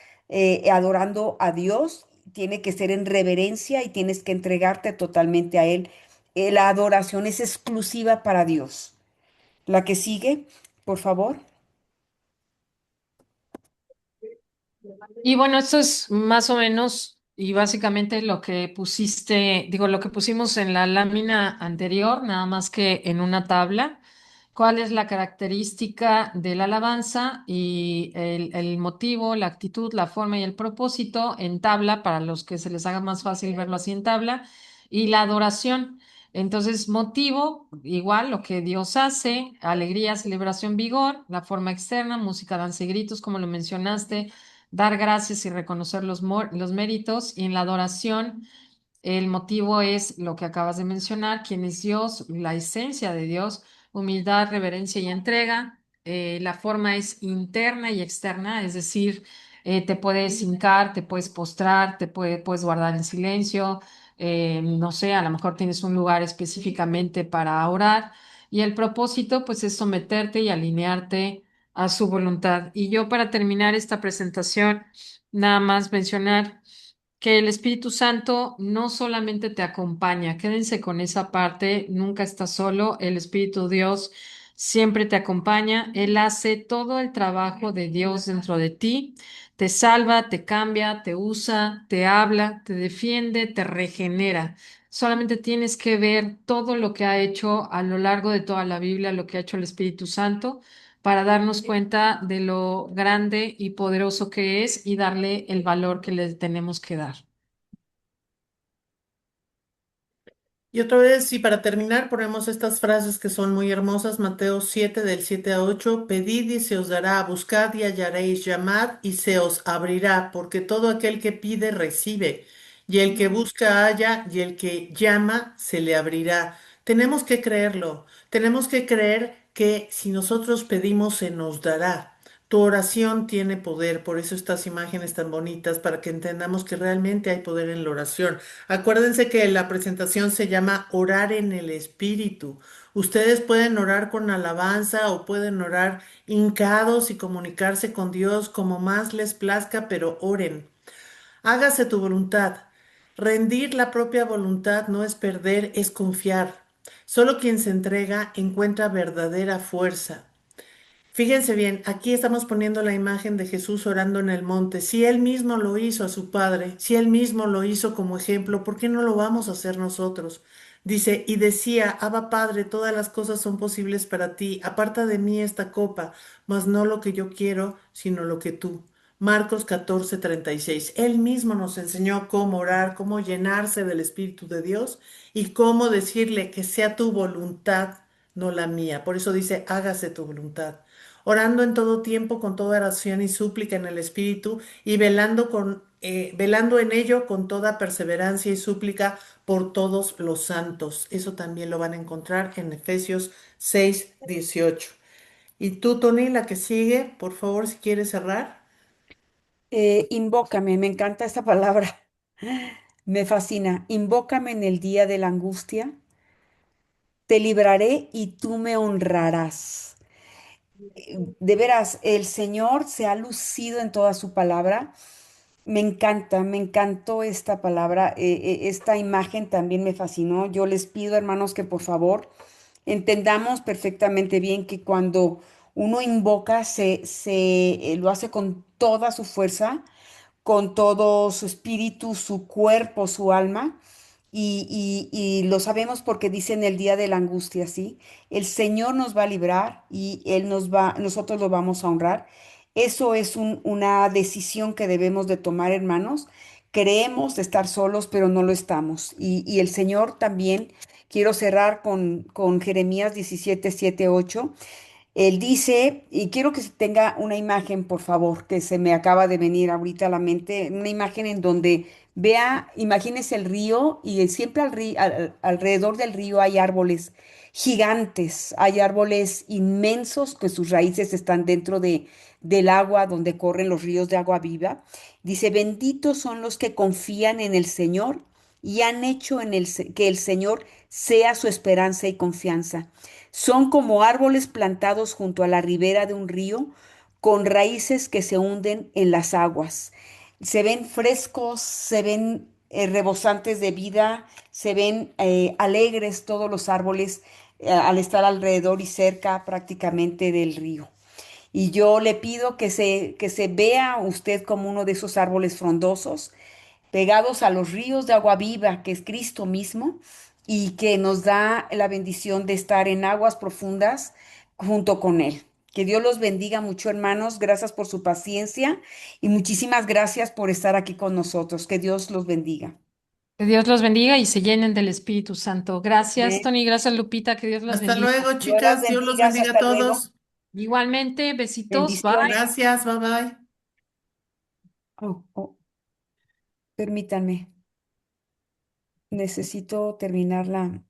adorando a Dios, tiene que ser en reverencia y tienes que entregarte totalmente a Él. La adoración es exclusiva para Dios. La que sigue, por favor. Y bueno, esto es más o menos y básicamente lo que pusiste, digo, lo que pusimos en la lámina anterior, nada más que en una tabla. ¿Cuál es la característica de la alabanza y el motivo, la actitud, la forma y el propósito en tabla para los que se les haga más fácil verlo así en tabla? Y la adoración. Entonces, motivo, igual lo que Dios hace, alegría, celebración, vigor, la forma externa, música, danza y gritos, como lo mencionaste, dar gracias y reconocer los méritos. Y en la adoración, el motivo es lo que acabas de mencionar, quién es Dios, la esencia de Dios, humildad, reverencia y entrega. La forma es interna y externa, es decir, te puedes hincar, te puedes postrar, puedes guardar en silencio, no sé, a lo mejor tienes un lugar específicamente para orar. Y el propósito, pues, es someterte y alinearte a su voluntad. Y yo para terminar esta presentación, nada más mencionar que el Espíritu Santo no solamente te acompaña, quédense con esa parte, nunca estás solo, el Espíritu Dios siempre te acompaña, Él hace todo el trabajo de Dios dentro de ti, te salva, te cambia, te usa, te habla, te defiende, te regenera. Solamente tienes que ver todo lo que ha hecho a lo largo de toda la Biblia, lo que ha hecho el Espíritu Santo para darnos cuenta de lo grande y poderoso que es y darle el valor que le tenemos que dar. Y otra vez, y para terminar, ponemos estas frases que son muy hermosas. Mateo 7 del 7 a 8: pedid y se os dará, buscad y hallaréis, llamad y se os abrirá, porque todo aquel que pide recibe, y el que busca halla, y el que llama se le abrirá. Tenemos que creerlo, tenemos que creer que si nosotros pedimos se nos dará. Tu oración tiene poder, por eso estas imágenes tan bonitas, para que entendamos que realmente hay poder en la oración. Acuérdense que la presentación se llama Orar en el Espíritu. Ustedes pueden orar con alabanza o pueden orar hincados y comunicarse con Dios como más les plazca, pero oren. Hágase tu voluntad. Rendir la propia voluntad no es perder, es confiar. Solo quien se entrega encuentra verdadera fuerza. Fíjense bien, aquí estamos poniendo la imagen de Jesús orando en el monte. Si Él mismo lo hizo a su Padre, si Él mismo lo hizo como ejemplo, ¿por qué no lo vamos a hacer nosotros? Dice, y decía, Abba Padre, todas las cosas son posibles para ti. Aparta de mí esta copa, mas no lo que yo quiero, sino lo que tú. Marcos 14:36. Él mismo nos enseñó cómo orar, cómo llenarse del Espíritu de Dios y cómo decirle que sea tu voluntad, no la mía. Por eso dice, hágase tu voluntad, orando en todo tiempo con toda oración y súplica en el Espíritu y velando en ello con toda perseverancia y súplica por todos los santos. Eso también lo van a encontrar en Efesios 6:18. Y tú, Tony, la que sigue, por favor, si quieres cerrar. Invócame, me encanta esta palabra. Me fascina. Invócame en el día de la angustia, te libraré y tú me honrarás. De veras, el Señor se ha lucido en toda su palabra. Me encanta, me encantó esta palabra, esta imagen también me fascinó. Yo les pido, hermanos, que por favor entendamos perfectamente bien que cuando uno invoca, lo hace con toda su fuerza, con todo su espíritu, su cuerpo, su alma. Y lo sabemos porque dice en el día de la angustia, ¿sí? El Señor nos va a librar y nosotros lo vamos a honrar. Eso es una decisión que debemos de tomar, hermanos. Creemos de estar solos, pero no lo estamos. Y el Señor también, quiero cerrar con Jeremías 17:7-8. Él dice, y quiero que se tenga una imagen, por favor, que se me acaba de venir ahorita a la mente, una imagen en donde vea, imagínese el río y siempre alrededor del río hay árboles gigantes, hay árboles inmensos que sus raíces están dentro del agua donde corren los ríos de agua viva. Dice, benditos son los que confían en el Señor y han hecho que el Señor sea su esperanza y confianza. Son como árboles plantados junto a la ribera de un río, con raíces que se hunden en las aguas. Se ven frescos, se ven rebosantes de vida, se ven alegres todos los árboles al estar alrededor y cerca prácticamente del río. Y yo le pido que se vea usted como uno de esos árboles frondosos pegados a los ríos de agua viva, que es Cristo mismo, y que nos da la bendición de estar en aguas profundas junto con Él. Que Dios los bendiga mucho, hermanos. Gracias por su paciencia y muchísimas gracias por estar aquí con nosotros. Que Dios los bendiga. Que Dios los bendiga y se llenen del Espíritu Santo. Gracias, Amén. Tony. Gracias, Lupita. Que Dios los Hasta bendiga. luego, Dios las chicas. Dios los bendiga. bendiga a Hasta luego. todos. Igualmente, besitos. Bye. Bendiciones. Gracias. Bye bye. Oh, oh, permítanme. Necesito terminarla.